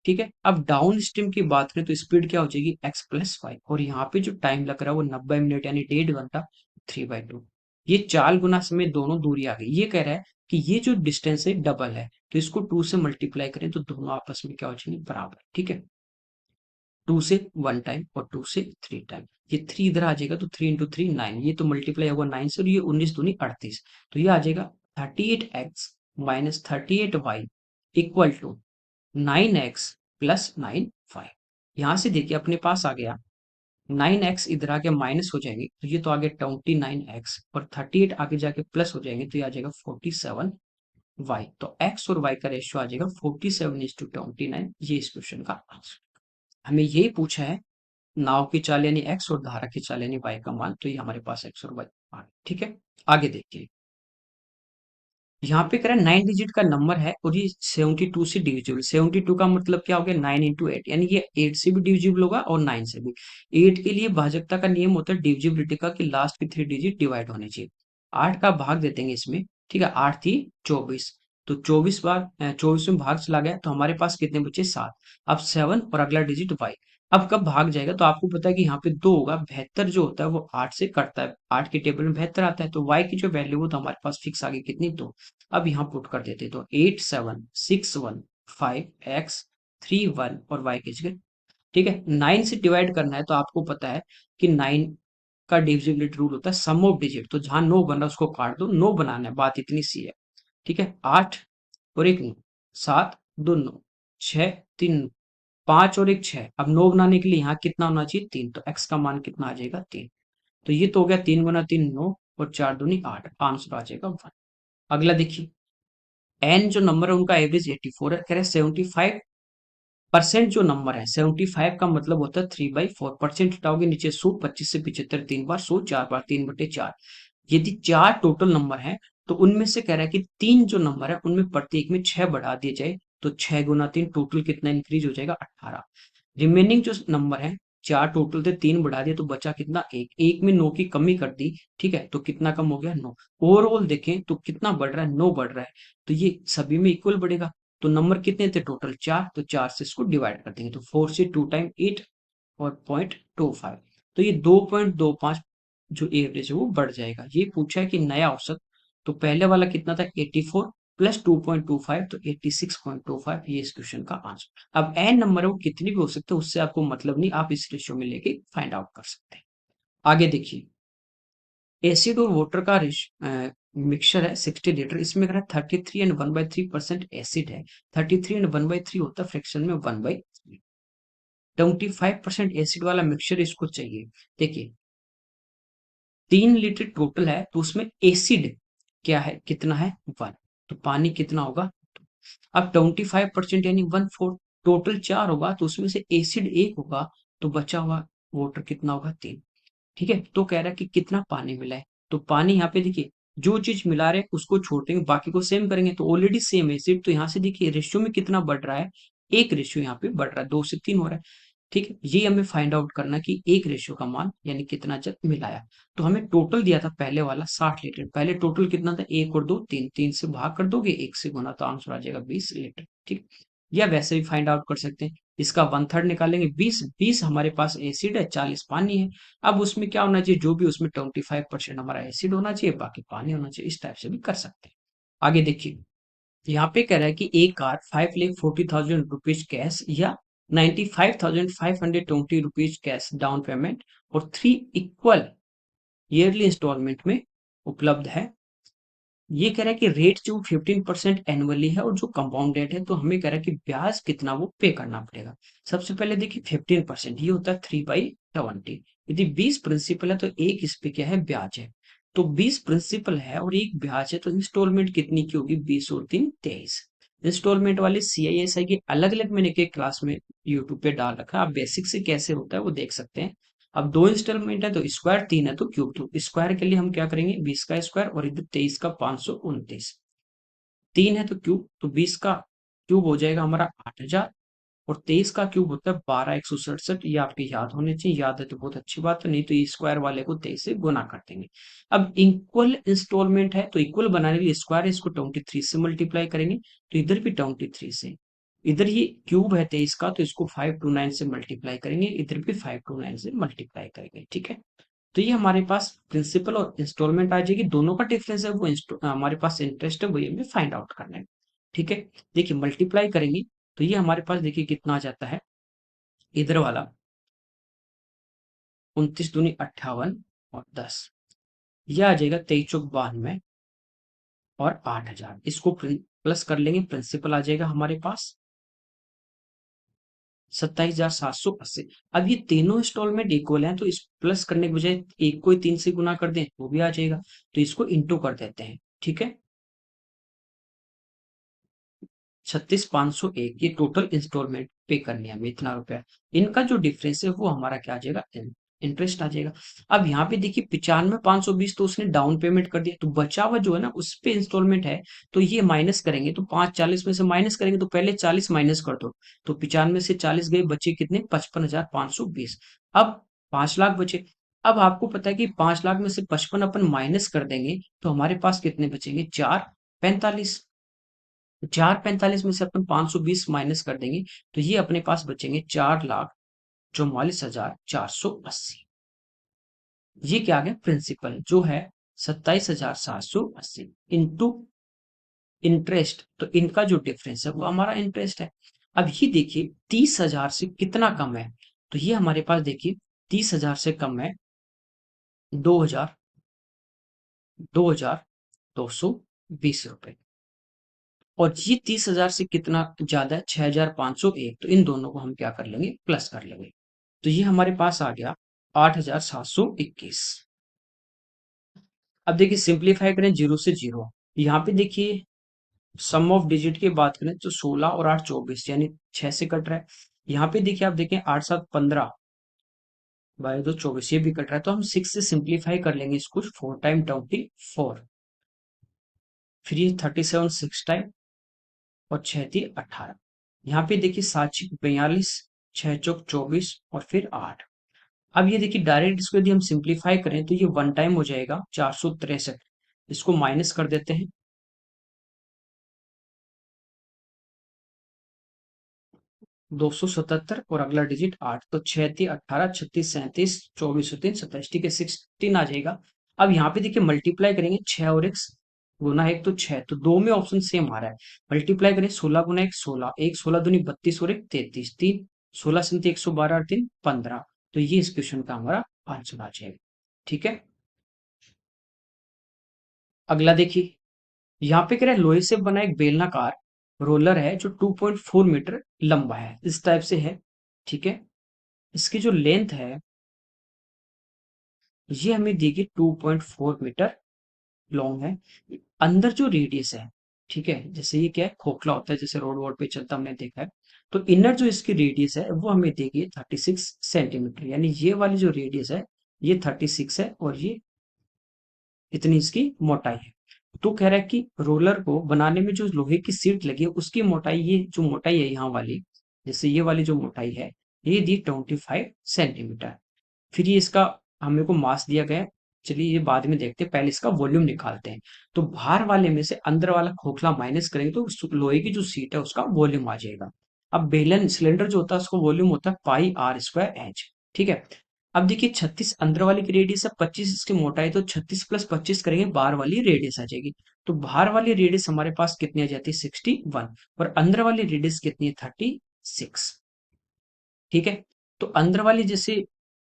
ठीक है, अब डाउन स्ट्रीम की बात करें तो स्पीड क्या हो जाएगी, x + 5, और यहाँ पे जो टाइम लग रहा है वो 90 मिनट यानी 1.5 घंटा, 3/2। ये 4 गुना समय दोनों दूरी आ गई। ये कह रहा है कि ये जो डिस्टेंस है डबल है, तो इसको 2 से मल्टीप्लाई करें तो दोनों आपस में क्या हो जाएंगे, बराबर। ठीक है। 2 से 1 टाइम और 2 से 3 टाइम, ये 3 इधर आ जाएगा, तो 3 × 3 9, ये तो मल्टीप्लाई होगा 9 से, और ये 19 दूनी 38, तो ये आ जाएगा 38x - 38y equal to 9x + 9 5। यहां से देखिए अपने पास आ गया 9x, इधर आके माइनस हो जाएंगे, तो ये तो आगे 29x, और 38 आगे जाके प्लस हो जाएंगे, तो ये आ जाएगा 47y। तो x और y का रेशियो आ जाएगा 47:29। ये इस क्वेश्चन का आंसर। हमें यही पूछा है, नाव की चाल यानी x और धारा की चाल यानी y का मान, तो ये हमारे पास x और y आ गया। ठीक है। आगे देखिए, यहाँ पे कह रहा है 9 डिजिट का नंबर है और ये 72 से डिविजिबल। 72 का मतलब क्या हो गया, 9 × 8, यानी ये 8 से भी डिविजिबल होगा और 9 से भी। 8 के लिए भाजकता का नियम होता है डिविजिबिलिटी का, कि लास्ट के 3 डिजिट डिवाइड होने चाहिए। 8 का भाग देते हैं इसमें। ठीक है, 8 थी 24, तो 24 बार 24 में भाग चला गया, तो हमारे पास कितने बचे, 7। अब 7 और अगला डिजिट y। अब कब भाग जाएगा, तो आपको पता है कि यहाँ पे 2 होगा, 72 जो होता है वो 8 से कटता है, 8 के टेबल में 72 आता है, तो y की जो वैल्यू वो तो हमारे पास फिक्स आ गई, कितनी, 2। अब यहाँ पुट कर देते, तो 8761 5x 31 और y की जगह। ठीक है, 9 से डिवाइड करना है, तो आपको पता है कि 9 का डिविजिबिलिटी रूल होता है सम ऑफ डिजिट, तो जहां 9 बन रहा है उसको काट दो, 9 बनाना है, बात इतनी सी है। ठीक है, 8 और एक 9, 7 2 9, 6 3 5 और एक 6। अब 9 बनाने के लिए यहाँ कितना होना चाहिए, 3, तो x का मान कितना आ जाएगा, 3। तो ये तो हो गया 3 × 3 9, और 4 दूनी 8, आंसर आ जाएगा 1। अगला देखिए, एन जो नंबर है उनका एवरेज 84 है, कह रहे 75% जो नंबर है, 75 का मतलब होता है 3/4। परसेंट हटाओगे नीचे 100, 25 से 75 3 बार, 100 4 बार, 3/4। यदि 4 टोटल नंबर है, तो उनमें से कह रहा है कि 3 जो नंबर है उनमें प्रत्येक में 6 बढ़ा दिए जाए, तो 6 × 3 टोटल कितना इंक्रीज हो जाएगा, 18। रिमेनिंग जो नंबर है, 4 टोटल थे, 3 बढ़ा दिए, तो बचा कितना, 1। 1 में 9 की कमी कर दी। ठीक है, तो कितना कम हो गया, 9। ओवरऑल देखें तो कितना बढ़ रहा है, 9 बढ़ रहा है, तो ये सभी में इक्वल बढ़ेगा। तो नंबर कितने थे टोटल, 4, तो 4 से इसको डिवाइड कर देंगे, तो 4 से 2 टाइम 8 और 0.25, तो ये 2.25 जो एवरेज है वो बढ़ जाएगा। ये पूछा है कि नया औसत, तो पहले वाला कितना था 84 प्लस 2.25 तो 86.25, ये इस क्वेश्चन का आंसर। अब एन नंबर है वो कितनी भी हो सकते हैं, उससे आपको मतलब नहीं, आप इस रेशियो में लेके फाइंड आउट कर सकते हैं। आगे देखिए, एसिड और वाटर का मिक्सचर है 60 लीटर, इसमें कह रहा है 33 एंड 1/3% एसिड है, 33 एंड 1/3 होता है फ्रैक्शन में 1/3, 25% एसिड वाला मिक्सचर इसको चाहिए। देखिए 3 लीटर टोटल है, तो उसमें एसिड क्या है, कितना है 1, तो पानी कितना होगा। अब 25% यानी 1/4, टोटल 4 होगा, तो उसमें से एसिड 1 होगा, तो बचा हुआ वाटर कितना होगा 3। ठीक है, तो कह रहा है कि कितना पानी मिला है, तो पानी यहाँ पे देखिए, जो चीज मिला रहे हैं उसको छोड़ देंगे, बाकी को सेम करेंगे, तो ऑलरेडी सेम एसिड, तो यहाँ से देखिए रेशियो में कितना बढ़ रहा है, एक रेशियो यहाँ पे बढ़ रहा है, 2 से 3 हो रहा है। ठीक है, ये हमें फाइंड आउट करना कि एक रेशियो का मान यानी कितना जब मिलाया। तो हमें टोटल दिया था पहले वाला 60 लीटर, पहले टोटल कितना था, 1 और 2 3, 3 से भाग कर दोगे, 1 से गुना, तो आंसर आ जाएगा 20 लीटर। ठीक, या वैसे भी फाइंड आउट कर सकते हैं, इसका 1/3 निकालेंगे, 20 हमारे पास एसिड है, 40 पानी है। अब उसमें क्या होना चाहिए, जो भी उसमें 25% हमारा एसिड होना चाहिए, बाकी पानी होना चाहिए, इस टाइप से भी कर सकते हैं। आगे देखिए, यहाँ पे कह रहा है कि एक कार 5,40,000 रुपीज कैश या 95,520 रुपीज कैश डाउन पेमेंट और 3 इक्वल ईयरली इंस्टॉलमेंट में उपलब्ध है। ये कह रहा है कि रेट जो 15% एनुअली है और जो कंपाउंड रेट है, तो हमें कह रहा है कि ब्याज कितना वो पे करना पड़ेगा। सबसे पहले देखिए 15%, ये होता है 3/20। यदि 20 प्रिंसिपल है तो एक इस पे क्या है, ब्याज है। तो 20 प्रिंसिपल है और एक ब्याज है, तो इंस्टॉलमेंट कितनी की होगी, 20 और 3 23। इंस्टॉलमेंट वाले CISI की अलग अलग मैंने एक क्लास में यूट्यूब पे डाल रखा है, आप बेसिक से कैसे होता है वो देख सकते हैं। अब 2 इंस्टॉलमेंट है तो स्क्वायर, 3 है तो क्यूब, तो स्क्वायर के लिए हम क्या करेंगे, 20 का स्क्वायर और इधर 23 का 529, 3 है तो क्यूब, तो 20 का क्यूब हो जाएगा हमारा 8,000 और 23 का क्यूब होता है 12,167। ये आपके याद होने चाहिए, याद है तो बहुत अच्छी बात है, नहीं तो स्क्वायर वाले को 23 से गुना कर देंगे। अब इक्वल इंस्टॉलमेंट है, तो इक्वल बनाने के लिए स्क्वायर है, इसको 23 से मल्टीप्लाई करेंगे, तो इधर भी 23 से, इधर ये क्यूब है 23 का, तो इसको 529 से मल्टीप्लाई करेंगे, इधर भी 529 से मल्टीप्लाई करेंगे। ठीक है, तो ये हमारे पास प्रिंसिपल और इंस्टॉलमेंट आ जाएगी, दोनों का डिफरेंस है वो हमारे पास इंटरेस्ट है, वही हमें फाइंड आउट करना है। ठीक है, देखिए मल्टीप्लाई करेंगे, तो ये हमारे पास देखिए कितना आ जाता है, इधर वाला 29 दूनी 58 और 10, यह आ जाएगा 23 चौक 92 और 8,000, इसको प्लस कर लेंगे, प्रिंसिपल आ जाएगा हमारे पास 27,780। अब ये तीनों इंस्टॉलमेंट इक्वल हैं, तो इस प्लस करने के बजाय एक को ही 3 से गुना कर दें वो भी आ जाएगा, तो इसको इंटू कर देते हैं। ठीक है, 36,501 ये टोटल इंस्टॉलमेंट पे करनी है हमें, इतना रुपया, इनका जो डिफरेंस है वो हमारा क्या आ जाएगा, इंटरेस्ट आ जाएगा। अब यहाँ पे देखिए 95,520 तो उसने डाउन पेमेंट कर दिया, तो बचा हुआ जो है ना उस पे इंस्टॉलमेंट है, तो ये माइनस करेंगे, तो 540 में से माइनस करेंगे, तो पहले 40 माइनस कर दो, तो 95 से 40 गए, बचे कितने, 55,520। अब 5 लाख बचे। अब आपको पता है कि 5 लाख में से 55 अपन माइनस कर देंगे, तो हमारे पास कितने बचेंगे, 445। 445 में से अपन 520 माइनस कर देंगे, तो ये अपने पास बचेंगे 4,44,480। ये क्या आ गया, प्रिंसिपल जो है 27,780 इंटू इंटरेस्ट, तो इनका जो डिफरेंस है वो हमारा इंटरेस्ट है। अब ये देखिए 30,000 से कितना कम है, तो ये हमारे पास देखिए 30,000 से कम है 2,000, 2,220 रुपए, और ये 30,000 से कितना ज्यादा है, 6,501, तो इन दोनों को हम क्या कर लेंगे, प्लस कर लेंगे, तो ये हमारे पास आ गया 8,721। अब देखिए सिंप्लीफाई करें, जीरो से जीरो, यहाँ पे देखिए सम ऑफ डिजिट की बात करें तो 16 और 8 24, यानी 6 से कट रहा है। यहाँ पे देखिए आप देखें 8 7 15 बाय 2 24, ये भी कट रहा है, तो हम 6 से सिंप्लीफाई कर लेंगे इसको, 4 टाइम 24, फिर ये 37 6 टाइम और 6 × 3 = 18। यहाँ पे देखिए 7 × 42, 6 × 4 = 24 और फिर 8। अब ये देखिए डायरेक्ट इसको यदि हम सिंप्लीफाई करें तो ये 1 टाइम हो जाएगा 463, इसको माइनस कर देते हैं, 277 और अगला डिजिट 8, तो 6 × 18, 36, 37, 24 और 3 27, ठीक है 16 आ जाएगा। अब यहाँ पे देखिए मल्टीप्लाई करेंगे 6 और x गुना 1 तो 6, तो दो में ऑप्शन सेम आ रहा है। मल्टीप्लाई करें 16 गुना 1 16, 1 16 दूनी 32 और 1 33, 3 16 से 112 और 3 15, तो ये इस क्वेश्चन का हमारा आंसर आ जाएगा। ठीक है, अगला देखिए, यहाँ पे कह रहा है लोहे से बना एक बेलनाकार रोलर है जो 2.4 मीटर लंबा है, इस टाइप से है। ठीक है, इसकी जो लेंथ है ये हमें दी गई 2.4 मीटर लॉन्ग है। अंदर जो रेडियस है, ठीक है, जैसे ये क्या है खोखला होता है, जैसे रोड वोड पे चलता हमने देखा है, तो इनर जो इसकी रेडियस है वो हमें दी गई 36 सेंटीमीटर, यानी ये वाली जो रेडियस है ये 36 है और ये इतनी इसकी मोटाई है। तो कह रहा है कि रोलर को बनाने में जो लोहे की सीट लगी है उसकी मोटाई, ये जो मोटाई है यहाँ वाली, जैसे ये वाली जो मोटाई है ये दी 25 सेंटीमीटर। फिर ये इसका हमें को मास दिया गया है। चलिए ये बाद में देखते हैं, पहले इसका वॉल्यूम निकालते हैं। तो बाहर वाले में से अंदर वाला खोखला माइनस करेंगे तो लोहे की जो सीट है उसका वॉल्यूम आ जाएगा। अब बेलन सिलेंडर जो होता है उसका वॉल्यूम होता है पाई आर स्क्वायर एच। ठीक है, अब देखिए 36 अंदर वाली की रेडियस है, 25 इसकी मोटाई, तो 36 + 25 करेंगे बाहर वाली रेडियस आ जाएगी। तो बाहर वाली रेडियस हमारे पास कितनी आ जाती है 61, और अंदर वाली रेडियस कितनी है 36। ठीक है, तो अंदर वाली जैसे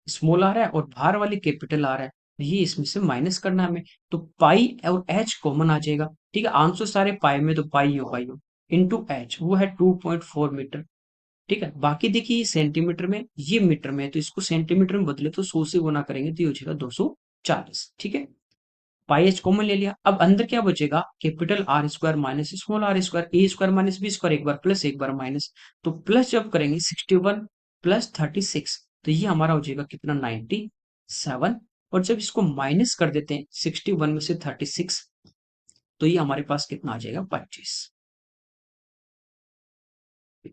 स्मॉल आ रहा है और बाहर वाली कैपिटल आ रहा है, ये इसमें से माइनस करना है हमें। तो पाई और एच कॉमन आ जाएगा। ठीक है, आंसर सारे पाई में, तो पाई हो इंटू एच वो है 2.4 मीटर। ठीक है, बाकी देखिए ये सेंटीमीटर में ये मीटर में है, तो इसको सेंटीमीटर में बदले तो 100 से गुना करेंगे तो ये हो जाएगा 240। ठीक है, पाई एच कॉमन ले लिया। अब अंदर क्या बचेगा, capital R square minus small R square, A square minus B square, एक बार प्लस एक बार माइनस। तो प्लस जब करेंगे 61 + 36, तो ये हमारा हो जाएगा कितना 97। और जब इसको माइनस कर देते हैं 61 में से 36, तो ये हमारे पास कितना आ जाएगा 25।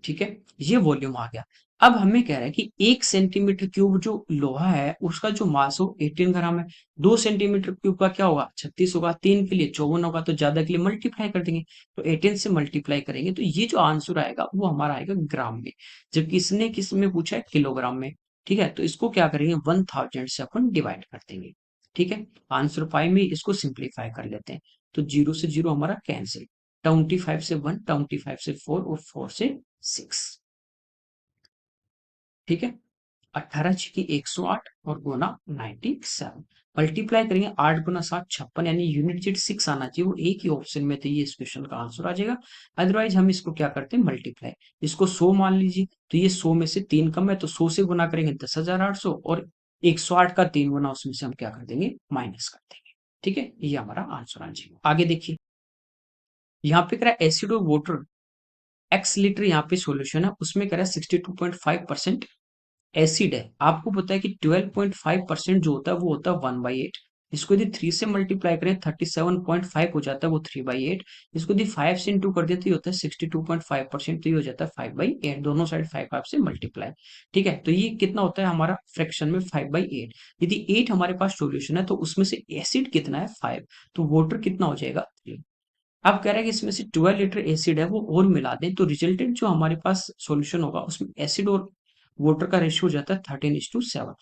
ठीक है, ये वॉल्यूम आ गया। अब हमें कह रहा है कि 1 सेंटीमीटर क्यूब जो लोहा है उसका जो मास हो 18 ग्राम है। 2 सेंटीमीटर क्यूब का क्या होगा 36 होगा, 3 के लिए 54 होगा, तो ज्यादा के लिए मल्टीप्लाई कर देंगे। तो 18 से मल्टीप्लाई करेंगे तो ये जो आंसर आएगा वो हमारा आएगा ग्राम में, जबकि इसने किस में पूछा है किलोग्राम में। ठीक है, तो इसको क्या करेंगे 1000 से अपन डिवाइड कर देंगे। ठीक है, आंसर पाई में इसको सिंप्लीफाई कर लेते हैं, तो जीरो से जीरो हमारा कैंसिल, 25 से 1, 25 से 4 और 4 से 6। ठीक है, 18 की 108 और गुना 97, मल्टीप्लाई करेंगे 8 गुना 7 56, यानी यूनिट डिजिट 6 आना चाहिए, वो एक ही ऑप्शन में, तो ये इस क्वेश्चन का आंसर आ जाएगा। अदरवाइज हम इसको क्या करते हैं मल्टीप्लाई, इसको 100 मान लीजिए, तो ये 100 में से 3 कम है, तो 100 से गुना करेंगे 10,800, और 108 का 3 गुना उसमें से हम क्या कर देंगे माइनस कर देंगे। ठीक है, ये हमारा आंसर आ जाएगा। आगे देखिए, यहाँ पे कह रहा है एसिड और वाटर एक्स लीटर यहाँ पे सॉल्यूशन है, उसमें कह रहा है 62.5% एसिड है। आपको पता है कि 12.5% जो होता है वो होता है 1/8। इसको यदि 3 से मल्टीप्लाई करें 37.5 हो जाता है वो 3/8। इसको यदि 5 से इंटू कर दें तो ये होता है 62.5%, तो ये हो जाता है 5/8, दोनों साइड 5 5 से मल्टीप्लाई। ठीक है, तो ये कितना होता है हमारा फ्रैक्शन में 5/8। यदि 8 हमारे पास सॉल्यूशन है तो उसमें से एसिड कितना है 5, तो वाटर कितना हो जाएगा 3। अब कह रहा है कि इसमें से 12 लीटर एसिड है वो और मिला दें, तो रिजल्टेंट जो हमारे पास सॉल्यूशन होगा उसमें एसिड और वाटर का रेशियो हो जाता है 13:7।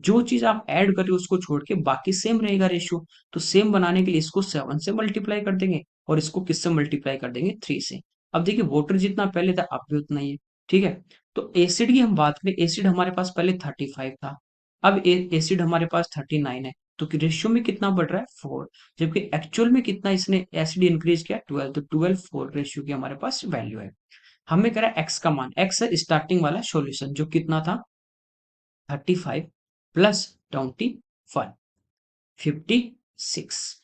जो चीज आप ऐड कर रहे हो उसको छोड़ के बाकी सेम रहेगा रेशियो, तो सेम बनाने के लिए इसको 7 से मल्टीप्लाई कर देंगे और इसको किससे मल्टीप्लाई कर देंगे 3 से। अब देखिए वाटर जितना पहले था अब भी उतना ही है। ठीक है, तो एसिड की हम बात करें, एसिड हमारे पास पहले 35 था, अब एसिड हमारे पास 39 है, तो रेशियो में कितना बढ़ रहा है 4, जबकि एक्चुअल में कितना इसने एसिड इंक्रीज किया 12, तो 12:4 रेशियो की हमारे पास वैल्यू है। हमें कह रहा है एक्स का मान, एक्स है स्टार्टिंग वाला सॉल्यूशन जो कितना था 35 प्लस 21 56,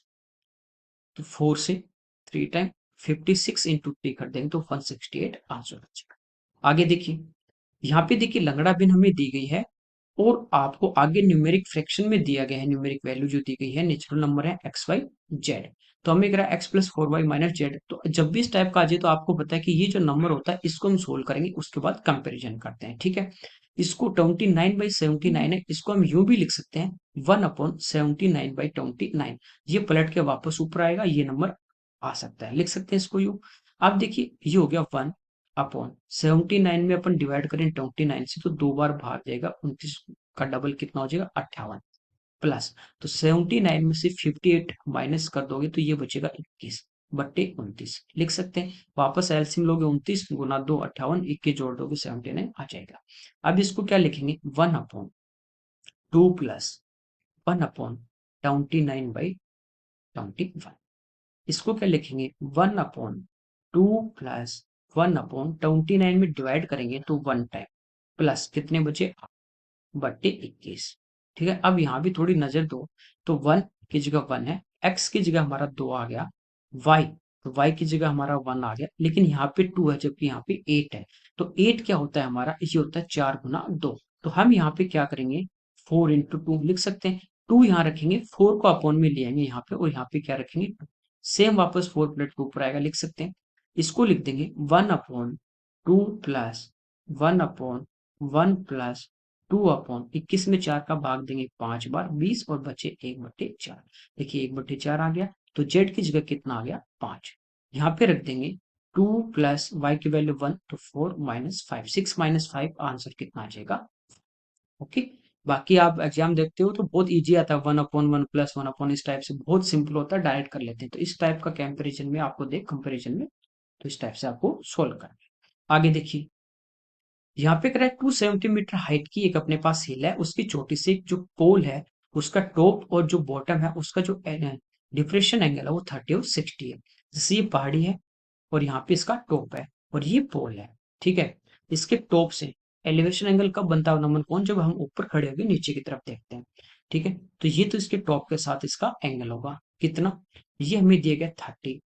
तो 4 से 3 टाइम 56 इंटू 3 कर देंगे तो 168 आंसर आ जाएगा। आगे देखिए, यहाँ पे देखिए लंगड़ा बिन हमें दी गई है और आपको आगे न्यूमेरिक फ्रैक्शन में दिया गया है, न्यूमेरिक वैल्यू जो दी गई है नेचुरल नंबर है एक्स वाई जेड। तो हमें कह x plus 4y minus Z, तो जब भी इस टाइप का आ जाए तो आपको पता है कि ये जो नंबर होता है इसको हम सोल्व करेंगे, उसके बाद कंपेरिजन करते हैं। ठीक है, इसको 29/79 है, इसको हम यूं भी लिख सकते हैं 1/79/29, ये पलट के वापस ऊपर आएगा, ये नंबर आ सकता है, लिख सकते हैं इसको यूं। अब देखिए ये हो गया 1, अपॉन 79 में अपन डिवाइड करें 29 से तो 2 बार भाग जाएगा, 29 का डबल कितना हो जाएगा 58 प्लस, तो 79 में से 58 माइनस कर दोगे तो ये बचेगा 21/29 लिख सकते हैं। वापस एलसीएम लोगे 29 गुना 2 58, 21 जोड़ दोगे 79 आ जाएगा। अब इसको क्या लिखेंगे 1/2 प्लस 1/29/21। इसको क्या लिखेंगे 1/2 प्लस 1/29 में डिवाइड करेंगे तो 1 टाइम प्लस कितने बचे 8/21। ठीक है, अब यहाँ भी थोड़ी नजर दो तो 1 की जगह 1 है, x की जगह हमारा 2 आ गया, y तो y की जगह हमारा 1 आ गया, लेकिन यहाँ पे 2 है जबकि यहाँ पे 8 है। तो 8 क्या होता है हमारा, ये होता है 4 गुना 2। तो हम यहाँ पे क्या करेंगे 4 × 2 लिख सकते हैं। 2 यहाँ रखेंगे, 4 को अपॉन में ले आएंगे यहाँ पे, और यहाँ पे क्या रखेंगे 2। सेम वापस 4 + 2 ऊपर आएगा, लिख सकते हैं। इसको लिख देंगे 1/2 प्लस 1/1 प्लस 2/21 में 4 का भाग देंगे 5 बार 20 और बचे 1/4। देखिए 1/4 आ गया, तो z की जगह कितना आ गया 5। यहाँ पे रख देंगे 2 प्लस y की वैल्यू 1 तो 4 माइनस 5, 6 माइनस 5 आंसर कितना आ जाएगा। ओके, बाकी आप एग्जाम देखते हो तो बहुत इजी आता है, 1/1 प्लस 1/, इस टाइप से बहुत सिंपल होता है, डायरेक्ट कर लेते हैं। तो इस टाइप का कंपेरिजन में आपको देख कंपेरिजन में, तो इस टाइप से आपको सोल्व करना है। आगे देखिए, यहाँ पे कह रहा है 270 मीटर हाइट की एक अपने पास हिल है, उसकी चोटी से जो पोल है उसका टॉप और जो बॉटम है उसका जो डिप्रेशन एंगल है वो 30 और 60 है। जैसे ये पहाड़ी है और यहाँ पे इसका टॉप है और ये पोल है, ठीक है। इसके टॉप से एलिवेशन एंगल कब बनता है नंबर कौन, जब हम ऊपर खड़े होकर नीचे की तरफ देखते हैं, ठीक है। तो ये तो इसके टॉप के साथ इसका एंगल होगा कितना, ये हमें दिया गया 30,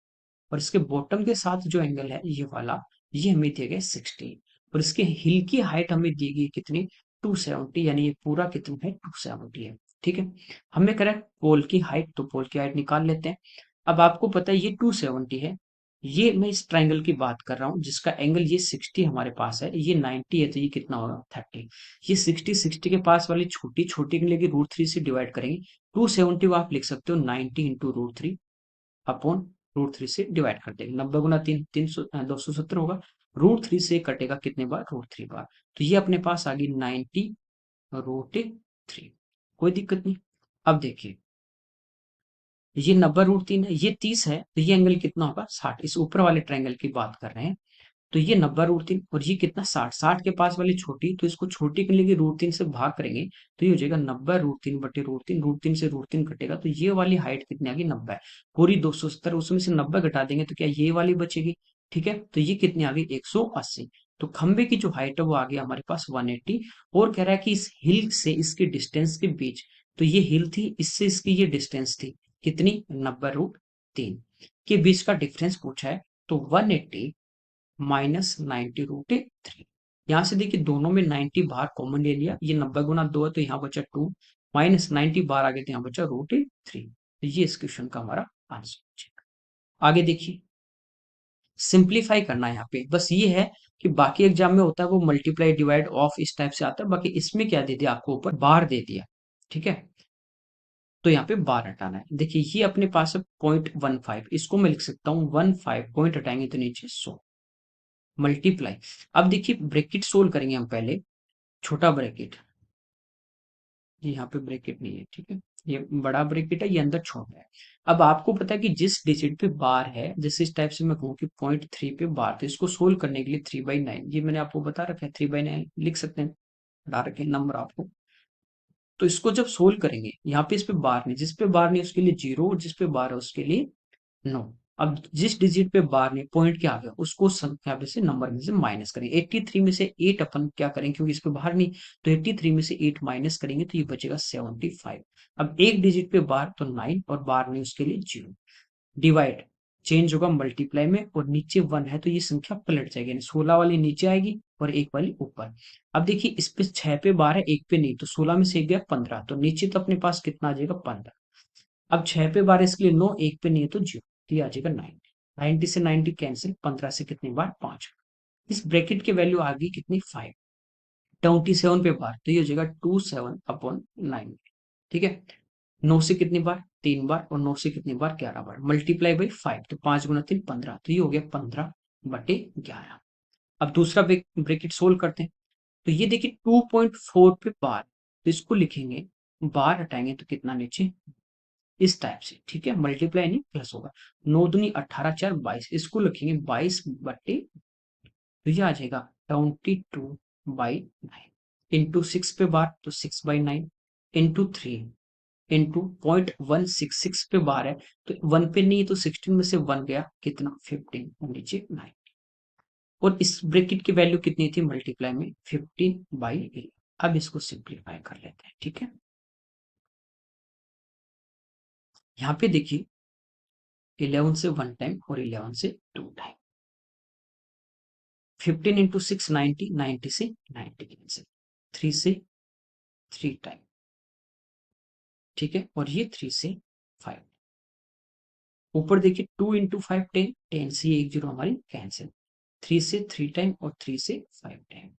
और इसके बॉटम के साथ जो एंगल है ये वाला, ये हमें दिया गया 60, और इसके हिल की हाइट हमें दी गई कितनी 270, यानी ये पूरा कितना है 270 है, ठीक है। हमें करें पोल की हाइट, तो पोल की हाइट निकाल लेते हैं। अब आपको पता है ये 270 है, ये मैं इस ट्राइंगल की बात कर रहा हूँ जिसका एंगल ये 60 हमारे पास है, ये 90 है, तो ये कितना होगा 30। ये 60 के पास वाली छोटी छोटी के लिए √3 से डिवाइड करेंगे, 270 को आप लिख सकते हो 90 × √3 अपॉन √3 से डिवाइड कर देंगे। 90 × 3 270 होगा, √3 से कटेगा कितने बार √3 बार, तो ये अपने पास आ गई 90 √3। कोई दिक्कत नहीं। अब देखिए ये 90 √3 है, ये 30 है, तो ये एंगल कितना होगा 60, इस ऊपर वाले ट्रायंगल की बात कर रहे हैं। तो ये 90 √3 और ये कितना 60 के पास वाली छोटी, तो इसको छोटी के लिए √3 से भाग करेंगे तो ये हो जाएगा 90 √3/√3, √3 से √3 कटेगा तो ये वाली हाइट कितनी आ गई 90, पूरी 270, उसमें से 90 घटा देंगे तो क्या ये वाली बचेगी, ठीक है। तो ये कितनी आ गई 180। तो खंबे की जो हाइट है वो आ गई हमारे पास 180, और कह रहा है कि इस हिल से इसकी डिस्टेंस के बीच, तो ये हिल थी इससे इसकी ये डिस्टेंस थी कितनी 90 √3 के बीच का डिफरेंस पूछा है, तो 180 माइनस 90 √3। यहाँ से देखिए दोनों में 90 बाहर कॉमन ले लिया, ये 90 × 2 है तो यहाँ बचा 2, माइनस 90 बाहर आ गए तो यहाँ बचा √3। तो ये इस क्वेश्चन का हमारा आंसर हो जाएगा। आगे देखिए, सिंप्लीफाई करना है यहाँ पे, बस ये है कि बाकी एग्जाम में होता है वो मल्टीप्लाई डिवाइड ऑफ इस टाइप से आता है, बाकी इसमें क्या दे दिया आपको ऊपर बार दे दिया, ठीक है। तो यहाँ पे बार हटाना है। देखिए ये अपने पास है 0.15, इसको मैं लिख सकता हूँ 15, पॉइंट हटाएंगे तो नीचे 100 मल्टीप्लाई। अब देखिए ब्रैकेट सोल्व करेंगे हम पहले, छोटा ब्रैकेट, ये यहाँ पे ब्रैकेट नहीं है, ठीक है, ये बड़ा ब्रैकेट है, ये अंदर छोटा है। अब आपको पता है कि जिस डिजिट पे बार है, जैसे इस टाइप से मैं कहूँ कि 0.3 पे बार, तो इसको सोल्व करने के लिए 3/9, ये मैंने आपको बता रखा है 3/9 लिख सकते हैं, बता रखे नंबर आपको। तो इसको जब सोल्व करेंगे यहाँ पे इस पे बार नहीं, जिस पे बार नहीं उसके लिए 0, और जिस पे बार है उसके लिए 9। अब जिस डिजिट पे बार नहीं पॉइंट क्या आ गया उसको संख्या में से नंबर में से माइनस करेंगे, 83 में से 8 अपन क्या करेंगे क्योंकि इस पे बाहर नहीं, तो 83 में से 8 माइनस करेंगे तो ये बचेगा 75। अब एक डिजिट पे बार तो 9 और बार नहीं उसके लिए 0, डिवाइड चेंज होगा मल्टीप्लाई में, और नीचे 1 है तो ये संख्या पलट जाएगी, यानी 16 वाली नीचे आएगी और 1 वाली ऊपर। अब देखिए इस पे 6 पे बार है 1 पे नहीं, तो 16 में से 1 गया 15, तो नीचे तो अपने पास कितना आ जाएगा 15। अब 6 पे बार इसके लिए 9, 1 पे नहीं है तो 0, तो ये आ जाएगा 90, 90 से 90 कैंसिल, 15 से कितनी बार 5, इस ब्रैकेट की वैल्यू आ गई कितनी 5, 27 पे बार तो ये हो जाएगा 27/9, ठीक है। 9 से कितनी बार 3 बार, और 9 से कितनी बार 11 बार, मल्टीप्लाई बाई 5, तो 5 × 3 15, तो ये हो गया 15/11। अब दूसरा ब्रैकेट सोल्व करते हैं। तो ये देखिए 2.4 पे बार, तो इसको लिखेंगे, बार हटाएंगे तो कितना नीचे, इस टाइप से, ठीक है, मल्टीप्लाई नहीं प्लस होगा। 9 दूनी 18, 4 22, इसको लिखेंगे 22/, तो ये आ जाएगा 22/9 इंटू 6 पे बार तो 6/9 इंटू 3 इंटू 0.166 पे बार है, तो 1 पे नहीं है तो 16 में से 1 गया, कितना 15 और नीचे 9। और इस ब्रैकेट की वैल्यू कितनी थी मल्टीप्लाई में, 15/11। अब इसको सिंप्लीफाई कर लेते हैं, ठीक है। यहाँ पे देखिए 11 से 1 टाइम और 11 से 2 टाइम, 15 इंटू 6 90, 90 से 90 कैंसिल, 3 से 3 टाइम, ठीक है, और ये 3 से 5। ऊपर देखिए 2 इंटू 5 10, 10 से 1 जीरो हमारी कैंसिल, 3 से 3 टाइम और 3 से 5 टाइम।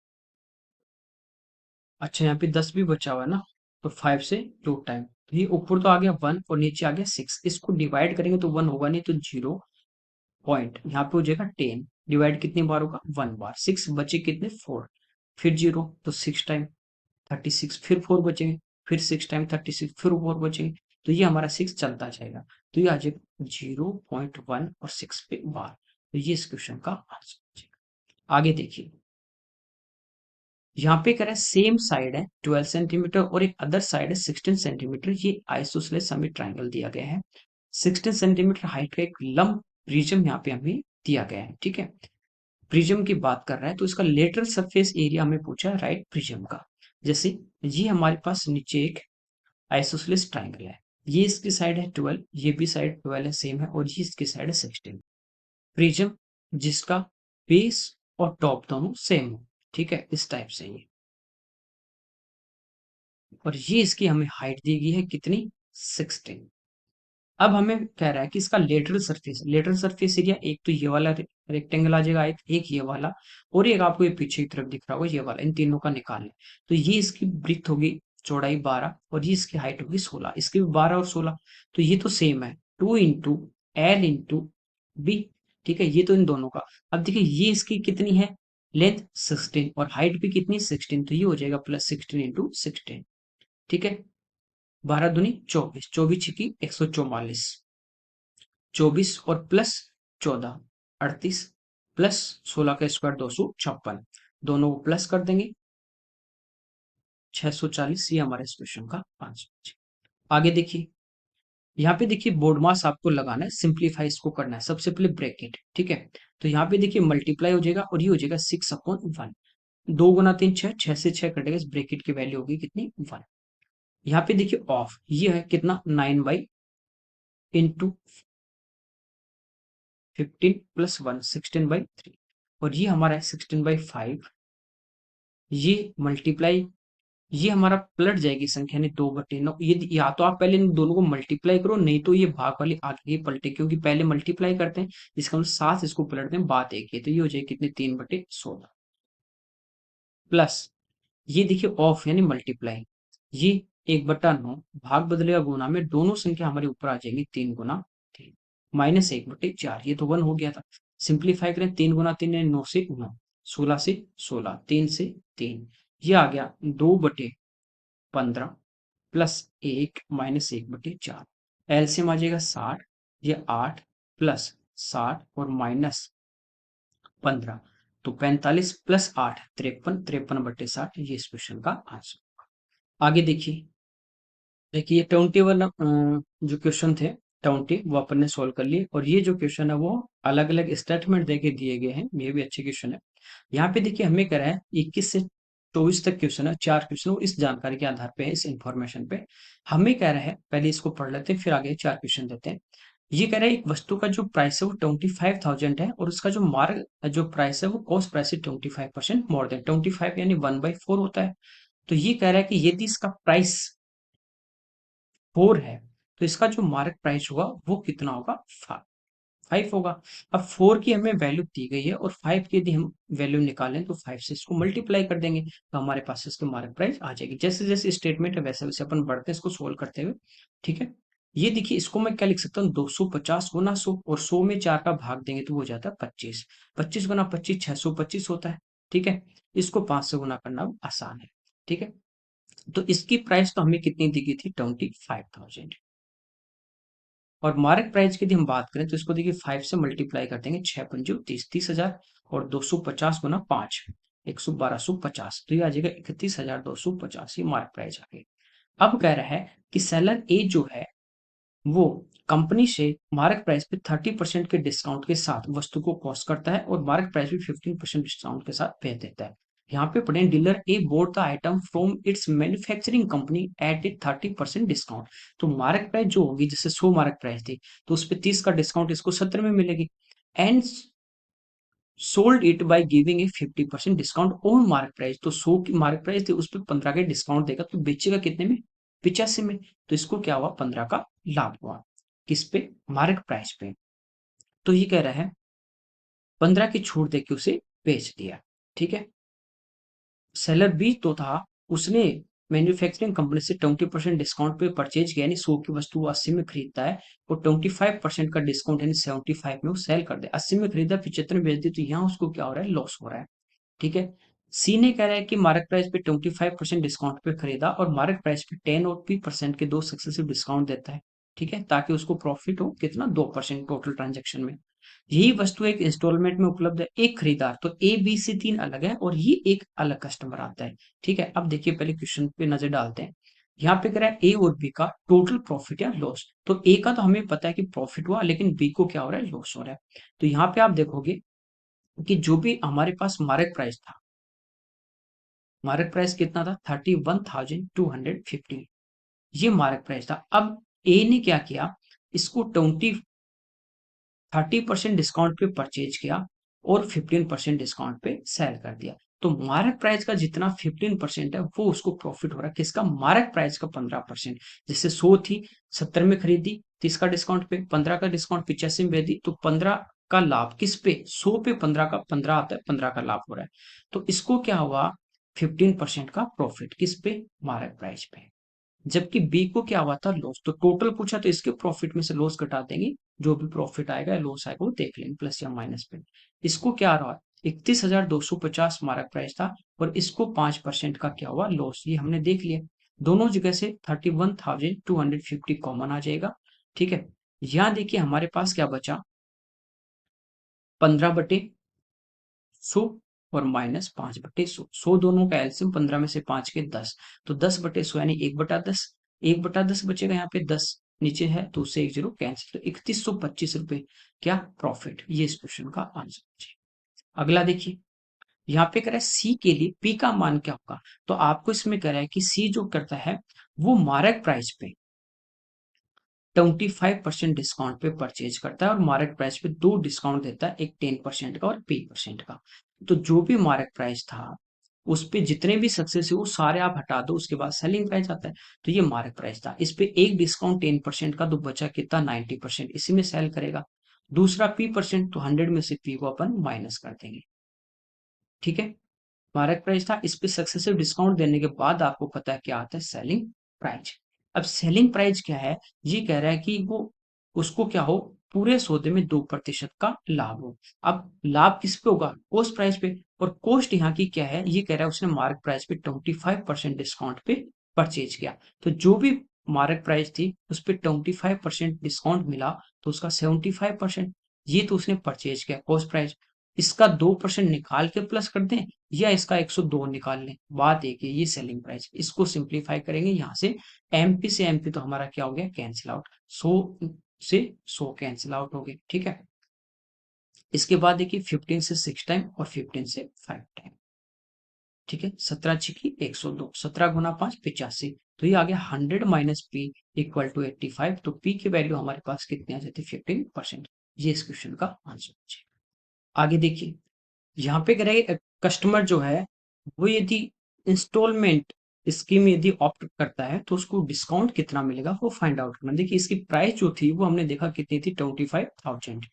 अच्छा यहाँ पे 10 भी बचा हुआ है ना, तो 5 से 2 टाइम, तो ये ऊपर तो आ गया 1 और नीचे आ गया 6, इसको डिवाइड करेंगे तो 1 होगा नहीं, तो 0 पॉइंट यहाँ पे हो जाएगा 10, डिवाइड कितनी बार होगा 1 बार, 6 बचे कितने 4, फिर 0 तो 6 टाइम 36, फिर 4 बचेंगे, फिर 6 टाइम 36, फिर 4 बचेंगे, तो ये हमारा 6 चलता जाएगा, तो ये आ जाएगा 0.1 और 6 पे बार, तो ये इस क्वेश्चन का आंसर हो जाएगा। आगे देखिए, यहाँ पे कह रहा है सेम साइड है 12 सेंटीमीटर और एक अदर साइड है 16 सेंटीमीटर, ये आइसोसेलेस हमें ट्राइंगल दिया गया है, 16 सेंटीमीटर हाइट का एक लंब प्रिज्म यहाँ पे हमें दिया गया है, ठीक है। प्रिज्म की बात कर रहा है तो इसका लेटरल सरफेस एरिया हमें पूछा है राइट प्रिज्म का। जैसे ये हमारे पास नीचे एक आइसोसेलेस ट्राइंगल है, ये इसकी साइड है 12, ये भी साइड 12 है सेम है, और ये इसकी साइड है 16। प्रिज्म जिसका बेस और टॉप दोनों सेम हो, ठीक है, इस टाइप से ये, और ये इसकी हमें हाइट दी गई है कितनी 16। अब हमें कह रहा है कि इसका लेटरल सरफेस एरिया, एक तो ये वाला रेक्टेंगल आ जाएगा, एक ये वाला, और एक आपको ये पीछे की तरफ दिख रहा होगा ये वाला, इन तीनों का निकाल लें। तो ये इसकी ब्रीथ होगी चौड़ाई 12 और ये इसकी हाइट होगी 16, इसकी भी 12 और 16, तो ये तो सेम है, 2 इंटू L इंटू B, ठीक है, ये तो इन दोनों का। अब देखिए ये इसकी कितनी है लेंथ 16 और हाइट भी कितनी 16, तो ये हो जाएगा +16 इंटू 16, ठीक है, 12 दूनी 24, 24 छिकी 144, 24 और +14 38, +16 का स्क्वायर 256, दोनों को प्लस कर देंगे 640, ये हमारे इस क्वेश्चन का आंसर। आगे देखिए, यहाँ पे देखिए बोर्ड मास आपको लगाना है, सिंप्लीफाई इसको करना है, सबसे पहले ब्रैकेट, ठीक है, तो यहाँ पे देखिए मल्टीप्लाई हो जाएगा और ये हो जाएगा 6/1, 2 गुना 3 6, 6 से 6 कटेगा, इस ब्रैकेट की वैल्यू होगी कितनी 1। यहाँ पे देखिए ऑफ ये है कितना 9 इंटू 15 + 1 16/3, और ये हमारा है 16/5, ये मल्टीप्लाई, ये हमारा पलट जाएगी संख्या ने 2/9, ये या तो आप पहले इन दोनों को मल्टीप्लाई करो, नहीं तो ये भाग वाली आगे ही पलटे, क्योंकि पहले मल्टीप्लाई करते हैं, इसका मतलब 7 इसको पलटते हैं, बात एक ही है, तो ये हो जाएगी कितनी 3/16, प्लस ये देखिए ऑफ यानी मल्टीप्लाई, ये 1/9, भाग बदलेगा गुना में, दोनों संख्या हमारे ऊपर आ जाएंगी 3 × 3, -1/4, ये तो 1 हो गया था, सिंप्लीफाई करें 3 × 3 यानी 9 से 9, 16 से 16, 3 से 3, ये आ गया 2/15 +1 -1/4, एलसीएम आ जाएगा 60, ये 8 प्लस 60 और -15, तो 45 + 8 53, 53/60, ये इस क्वेश्चन का आंसर। आगे देखिए, देखिए 20 वाला जो क्वेश्चन थे 20 वो अपन ने सोल्व कर लिए, और ये जो क्वेश्चन है वो अलग अलग स्टेटमेंट देके दिए गए हैं, ये भी अच्छे क्वेश्चन है। यहाँ पे देखिए हमें कह रहा है 21 से 24 तक क्वेश्चन है, 4 क्वेश्चन, और इस जानकारी के आधार पे इस इंफॉर्मेशन पे हमें कह रहा है, पहले इसको पढ़ लेते हैं फिर आगे 4 क्वेश्चन देते हैं। ये कह रहा है एक वस्तु का जो प्राइस है वो 25,000 है, और उसका जो मार्क जो प्राइस है वो कॉस्ट प्राइस से 25% मोर देन 25 यानी 1/4 होता है। तो ये कह रहा है कि यदि इसका प्राइस 4 है तो इसका जो मार्क प्राइस होगा वो कितना होगा 5 होगा। अब 4 की हमें वैल्यू दी गई है और 5 की यदि हम वैल्यू निकालें तो 5 से इसको मल्टीप्लाई कर देंगे, तो हमारे पास इसकी मार्क प्राइस आ जाएगी। जैसे जैसे स्टेटमेंट है वैसे वैसे अपन बढ़ते हैं इसको सोल्व करते हुए, ठीक है। ये देखिए, इसको मैं क्या लिख सकता हूँ, 250 गुना 100, और 100 में 4 का भाग देंगे तो हो जाता है 25। 25 गुना 25 625 होता है। ठीक है, इसको 5 से गुना करना आसान है। ठीक है, तो इसकी प्राइस तो हमें कितनी दी गई थी, 25,000। और मार्क प्राइस की यदि हम बात करें तो इसको देखिए 5 से मल्टीप्लाई कर देंगे, 6 पंजो 30, 30,000, और 250 गुना 5, 100 1250, तो ये आ जाएगा 31,250, ये मार्क प्राइस आ गई। अब कह रहा है कि सेलर ए जो है वो कंपनी से मार्क प्राइस पे 30% के डिस्काउंट के साथ वस्तु को कॉस्ट करता है, और मार्क प्राइस पे 15% डिस्काउंट के साथ भेज देता है। यहाँ पे पढ़े, dealer A boat the item from its manufacturing company at A 30% discount. तो मार्क प्राइस जो होगी, जैसे 100 मार्क प्राइस थी, तो उस पर 30 का डिस्काउंट इसको 70 में मिलेगी। And sold it by giving a 50% discount on mark price. तो 100 की मार्क प्राइस थी, उस पर 15 के डिस्काउंट देगा, तो बेचेगा कितने में, 85 में। तो इसको क्या हुआ, 15 का लाभ हुआ। किस पे, मार्क प्राइस पे। तो ये कह रहा है 15 की छूट देके उसे बेच दिया। ठीक है, सेलर बी तो था, उसने मैन्युफैक्चरिंग कंपनी से 20% डिस्काउंट पे परचेज किया, यानी 100 की वस्तु वो 80 में खरीदता है, और 25% का डिस्काउंट यानी 75 में वो सेल कर दे। 80 में खरीदा, 75 में बेच दी, तो यहाँ उसको क्या हो रहा है, लॉस हो रहा है। ठीक है, सी ने कह रहा है कि मार्क प्राइस पे 25% डिस्काउंट पे खरीदा, और मार्क प्राइस पे 10 और 20% के दो सक्सेसिव डिस्काउंट देता है। ठीक है, ताकि उसको प्रॉफिट हो कितना, 2% टोटल ट्रांजेक्शन में। यही वस्तु एक इंस्टॉलमेंट में उपलब्ध है, एक खरीदार, तो ए बी सी तीन अलग है, और ये एक अलग कस्टमर आता है। ठीक है, अब देखिए पहले क्वेश्चन पे नजर डालते हैं। यहाँ पे कह रहा है ए और बी का टोटल प्रॉफिट या लॉस। तो ए का तो हमें पता है कि प्रॉफिट हुआ, लेकिन बी को क्या हो रहा है, लॉस हो रहा है। तो यहाँ पे आप देखोगे कि जो भी हमारे पास मार्क प्राइस था, मार्क प्राइस कितना था, 31,250, ये मार्क प्राइस था। अब ए ने क्या किया, इसको 30% डिस्काउंट पे परचेज किया, और 15% डिस्काउंट पे सेल कर दिया। तो मार्क प्राइस का जितना 15% है, वो उसको प्रॉफिट हो रहा है, किसका, मार्क प्राइस का 15%। जैसे 100 थी, 70 में खरीदी, 30 का डिस्काउंट पे, 15 का डिस्काउंट 85 में भेज दी, तो 15 का लाभ किस पे, 100 पे 15 का 15 आता है, 15 का लाभ हो रहा है। तो इसको क्या हुआ, 15% का प्रॉफिट किस पे, मार्क प्राइस पे। जबकि बी को क्या हुआ था, लॉस। तो टोटल पूछा, तो इसके प्रॉफिट में से लॉस घटा देंगे, जो भी प्रॉफिट आएगा या लॉस आएगा वो देख लेंगे, प्लस या माइनस पे। इसको क्या रहा, 31,250 मार्क प्राइस था, और इसको 5% का क्या हुआ, लॉस, ये हमने देख लिया। दोनों जगह से 31,250 कॉमन आ जाएगा। ठीक है, यहाँ देखिए हमारे पास क्या बचा, 15/100, और -5/100। 100 दोनों का एलसीएम, 15 में से 5 के 10, तो 10/100 यानी 1/10। 1/10 बचेगा यहाँ पे, 10 नीचे है तो उससे एक जीरो कैंसिल, तो 3125 रुपए क्या प्रॉफिट, ये इस क्वेश्चन का आंसर है। अगला देखिए, यहाँ पे कह रहा है सी के लिए पी का मान क्या होगा। तो आपको इसमें कह रहा है कि सी जो करता है, वो मार्क प्राइस पे 25% डिस्काउंट पे परचेज करता है, और मार्केट प्राइस पे दो डिस्काउंट देता है, एक 10% का और 20% का। तो जो भी मार्केट प्राइस था, उस पे जितने भी सक्सेस है वो सारे आप हटा दो, उसके बाद सेलिंग प्राइस आता है। तो ये मार्केट प्राइस था, इस पे एक डिस्काउंट 10% का, तो बचा कितना, 90%, इसी में सेल करेगा। दूसरा P%, तो 100 में से P को अपन माइनस कर देंगे। ठीक है, मार्क प्राइस था, इस पे सक्सेसिव डिस्काउंट देने के बाद आपको पता है क्या आता है, सेलिंग प्राइस। अब सेलिंग प्राइस क्या है, ये कह रहा है कि वो उसको क्या हो, पूरे सौदे में 2% का लाभ हो। अब लाभ किस पे होगा, कॉस्ट प्राइस पे। और कॉस्ट यहाँ की क्या है, ये कह रहा है उसने मार्क प्राइस पे 25% डिस्काउंट पे परचेज किया। तो जो भी मार्क प्राइस थी उस पर 25% डिस्काउंट मिला, तो उसका 75%, ये तो उसने परचेज किया कॉस्ट प्राइस। इसका 2% निकाल के प्लस कर दें, या इसका 102 निकाल लें, बात एक है, ये सेलिंग प्राइस। इसको सिंप्लीफाई करेंगे, यहाँ से एमपी से एमपी तो हमारा क्या हो गया, कैंसिल आउट। 100 से 100 कैंसिल आउट हो गए। ठीक है, इसके बाद देखिए 15 से 6 टाइम, और 15 से 5 टाइम। ठीक है, 17 छिकी 102, 17 गुना 5 85, तो ये आ गया 100 माइनस पी इक्वल टू 85। तो पी की वैल्यू हमारे पास कितनी आ जाती है, 15%। ये इस क्वेश्चन का आंसर है। आगे देखिए, यहाँ पे कह रहे हैं कस्टमर जो है, वो यदि इंस्टॉलमेंट स्कीम यदि ऑप्ट करता है, तो उसको डिस्काउंट कितना मिलेगा वो फाइंड आउट करना। देखिए इसकी प्राइस जो थी वो हमने देखा कितनी थी, 25,000।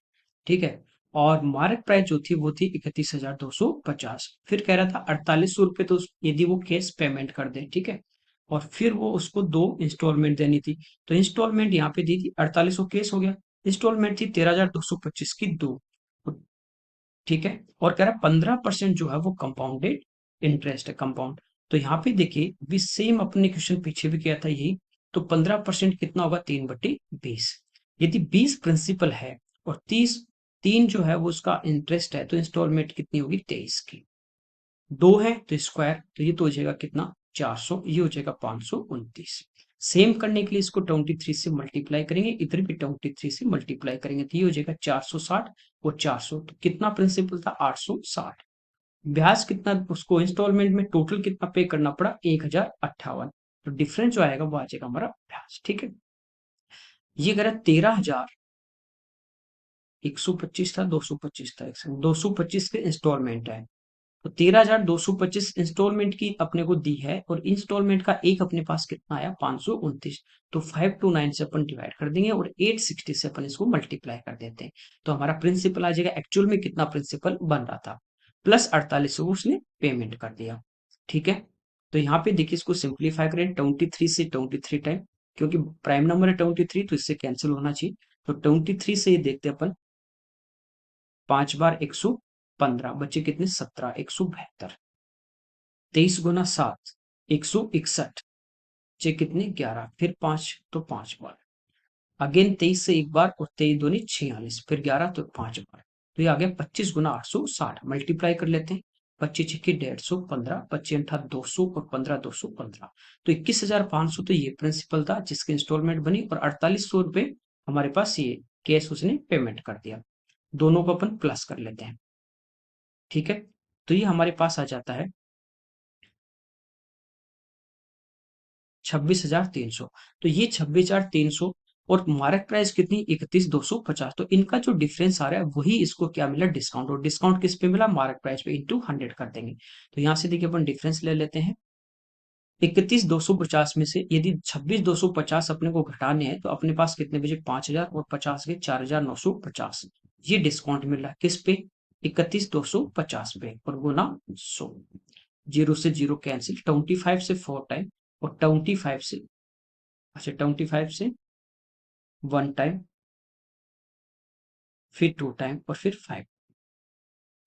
ठीक है, और मार्क प्राइस जो थी वो थी 31,250। फिर कह रहा था 4800 रुपये, तो यदि वो कैश पेमेंट कर दे, ठीक है, और फिर वो उसको 2 इंस्टॉलमेंट देनी थी। तो इंस्टॉलमेंट यहाँ पे दी थी 4800, केस हो गया। इंस्टॉलमेंट थी 13,225 की 2। ठीक है, और कह रहा है 15% जो है वो कंपाउंडेड इंटरेस्ट है, कंपाउंड। तो यहाँ पे देखिए भी सेम अपने क्वेश्चन पीछे भी किया था यही। तो 15% कितना होगा, 3/20। यदि 20 प्रिंसिपल है और 3 जो है वो उसका इंटरेस्ट है, तो इंस्टॉलमेंट कितनी होगी, 23 की। 2 है तो स्क्वायर, तो ये तो हो जाएगा कितना, 400, ये हो जाएगा 529। सेम करने के लिए इसको 23 से मल्टीप्लाई करेंगे, इधर भी 23 से मल्टीप्लाई करेंगे, तो ये हो जाएगा 460 और 400, तो कितना प्रिंसिपल था, 860। ब्याज कितना उसको इंस्टॉलमेंट में टोटल कितना पे करना पड़ा, 1058। तो डिफरेंस जो आएगा वो आ जाएगा हमारा ब्याज। ठीक है, ये कह रहा 13,125 था, 225 था, 225 के इंस्टॉलमेंट है। तो 13,225 इंस्टॉलमेंट की अपने को दी है, और इंस्टॉलमेंट का एक अपने पास कितना आया, 529। तो 529 से अपन डिवाइड कर देंगे और 860 से अपन इसको मल्टीप्लाई कर देते हैं। तो हमारा प्रिंसिपल आ जाएगा, एक्चुअल में कितना प्रिंसिपल बन रहा था, प्लस 4800 उसने पेमेंट कर दिया। ठीक है, तो यहाँ पे देखिए इसको सिंप्लीफाई करें, 23 से 23 टाइम, क्योंकि प्राइम नंबर है 23, तो इससे कैंसिल होना चाहिए। तो 23 से ये देखते हैं अपन, 5 बार 115, बच्चे कितने, 17, 172। 23 × 7, 161, चे कितने, 11, फिर 5, तो 5 बार। अगेन 23 से एक बार, और 23 दूनी 46, फिर 11, तो 5 बार। तो ये आ गया 25 × 860, मल्टीप्लाई कर लेते हैं। 25 छिक्के 150, 15, 25 अठा 200, और 15 215, तो 21,500 तो ये प्रिंसिपल था जिसकी इंस्टॉलमेंट बनी, और 4800 रुपए हमारे पास ये कैश उसने पेमेंट कर दिया। दोनों को अपन प्लस कर लेते हैं। ठीक है, तो ये हमारे पास आ जाता है 26,300। तो ये 26,300, और मार्क प्राइस कितनी, 31,250। तो इनका जो डिफरेंस आ रहा है वही इसको क्या मिला, डिस्काउंट। और डिस्काउंट किस पे मिला, मार्क प्राइस पे, इंटू 100 कर देंगे। तो यहाँ से देखिए अपन डिफरेंस ले लेते हैं। 31,250 में से यदि 26,250 अपने को घटाने हैं, तो अपने पास कितने बचे, 5,000, और 50 के 4,950। ये डिस्काउंट मिल रहा है किस पे, 31,250 पे, और गुना 100। जीरो से जीरो कैंसिल, 25 से 4 टाइम, और 25 से, अच्छा 25 से 1 टाइम, फिर 2 टाइम, और फिर 5।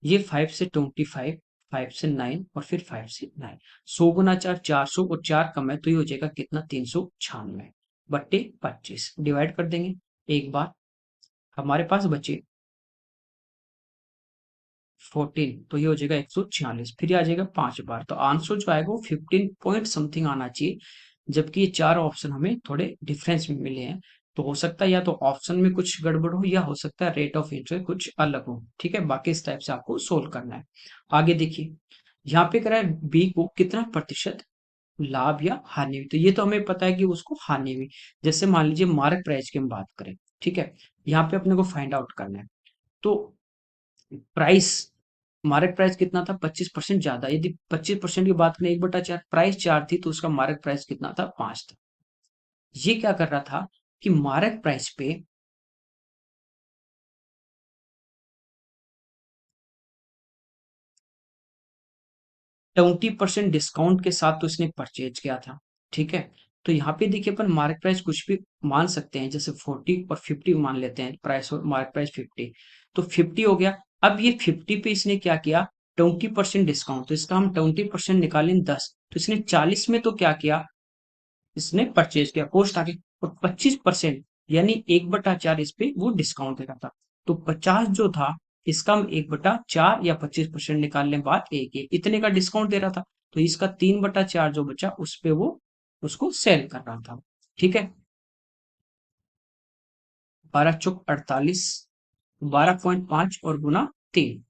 ये 5 से 25, 5 से 9, और फिर 5 से 9। 100 × 4, 400, और 4 कम है, तो ये हो जाएगा कितना, 396 बट्टे 25, डिवाइड कर देंगे एक बार। हमारे पास बचे 14, तो ये हो जाएगा 146, फिर ये आ जाएगा 5 बार। तो आंसर जो आएगा वो 15 पॉइंट समथिंग आना चाहिए, जबकि ये 4 ऑप्शन हमें थोड़े डिफरेंस में मिले हैं। तो हो सकता है या तो ऑप्शन में कुछ गड़बड़ हो, या हो सकता है रेट ऑफ इंटरेस्ट कुछ अलग हो। ठीक है, बाकी इस टाइप से आपको सोल्व करना है। आगे देखिए, यहाँ पे कह रहा है बी को कितना प्रतिशत लाभ या हानि हुई। तो ये तो हमें पता है कि उसको हानि हुई। जैसे मान लीजिए मार्क प्राइस की हम बात करें, ठीक है, यहाँ पे अपने को फाइंड आउट करना है। तो प्राइस, मार्क प्राइस कितना था, 25% ज्यादा। यदि 25% की बात करें, 1/4, प्राइस 4 थी, तो उसका मार्क प्राइस कितना था, 5 था। ये क्या कर रहा था कि मार्क प्राइस पे 20% डिस्काउंट के साथ तो इसने परचेज किया था। ठीक है, तो यहाँ पे देखिए अपन मार्क प्राइस कुछ भी मान सकते हैं, जैसे 40 और 50 मान लेते हैं, प्राइस और मार्क प्राइस 50, तो 50 हो गया। अब ये 50 पे इसने क्या किया, 20% डिस्काउंट, तो इसका हम 20% निकालें 10, तो इसने 40 में तो क्या किया, इसने परचेज किया, कॉस्ट आ गई। और 25% यानी 1/4 इस पे वो डिस्काउंट दे रहा था। तो 50 जो था, इसका हम 1/4 या 25% निकालने बाद एक एक इतने का डिस्काउंट दे रहा था। तो इसका 3/4 जो बचा उस पे वो उसको सेल कर रहा था। ठीक है, 12×4 = 48, 12.5 और गुना 3,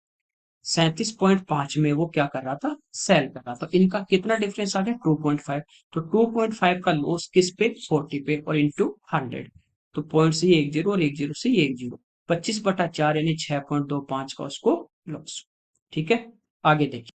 37.5 में वो क्या कर रहा था, सेल कर रहा था। इनका कितना डिफरेंस आ गया, 2.5। तो 2.5 का लॉस किस पे, 40 पे, और इंटू 100। तो पॉइंट से ये 10 और 10 से ये 10, 25/4 यानी 6.25 का उसको लॉस। ठीक है, आगे देखिए,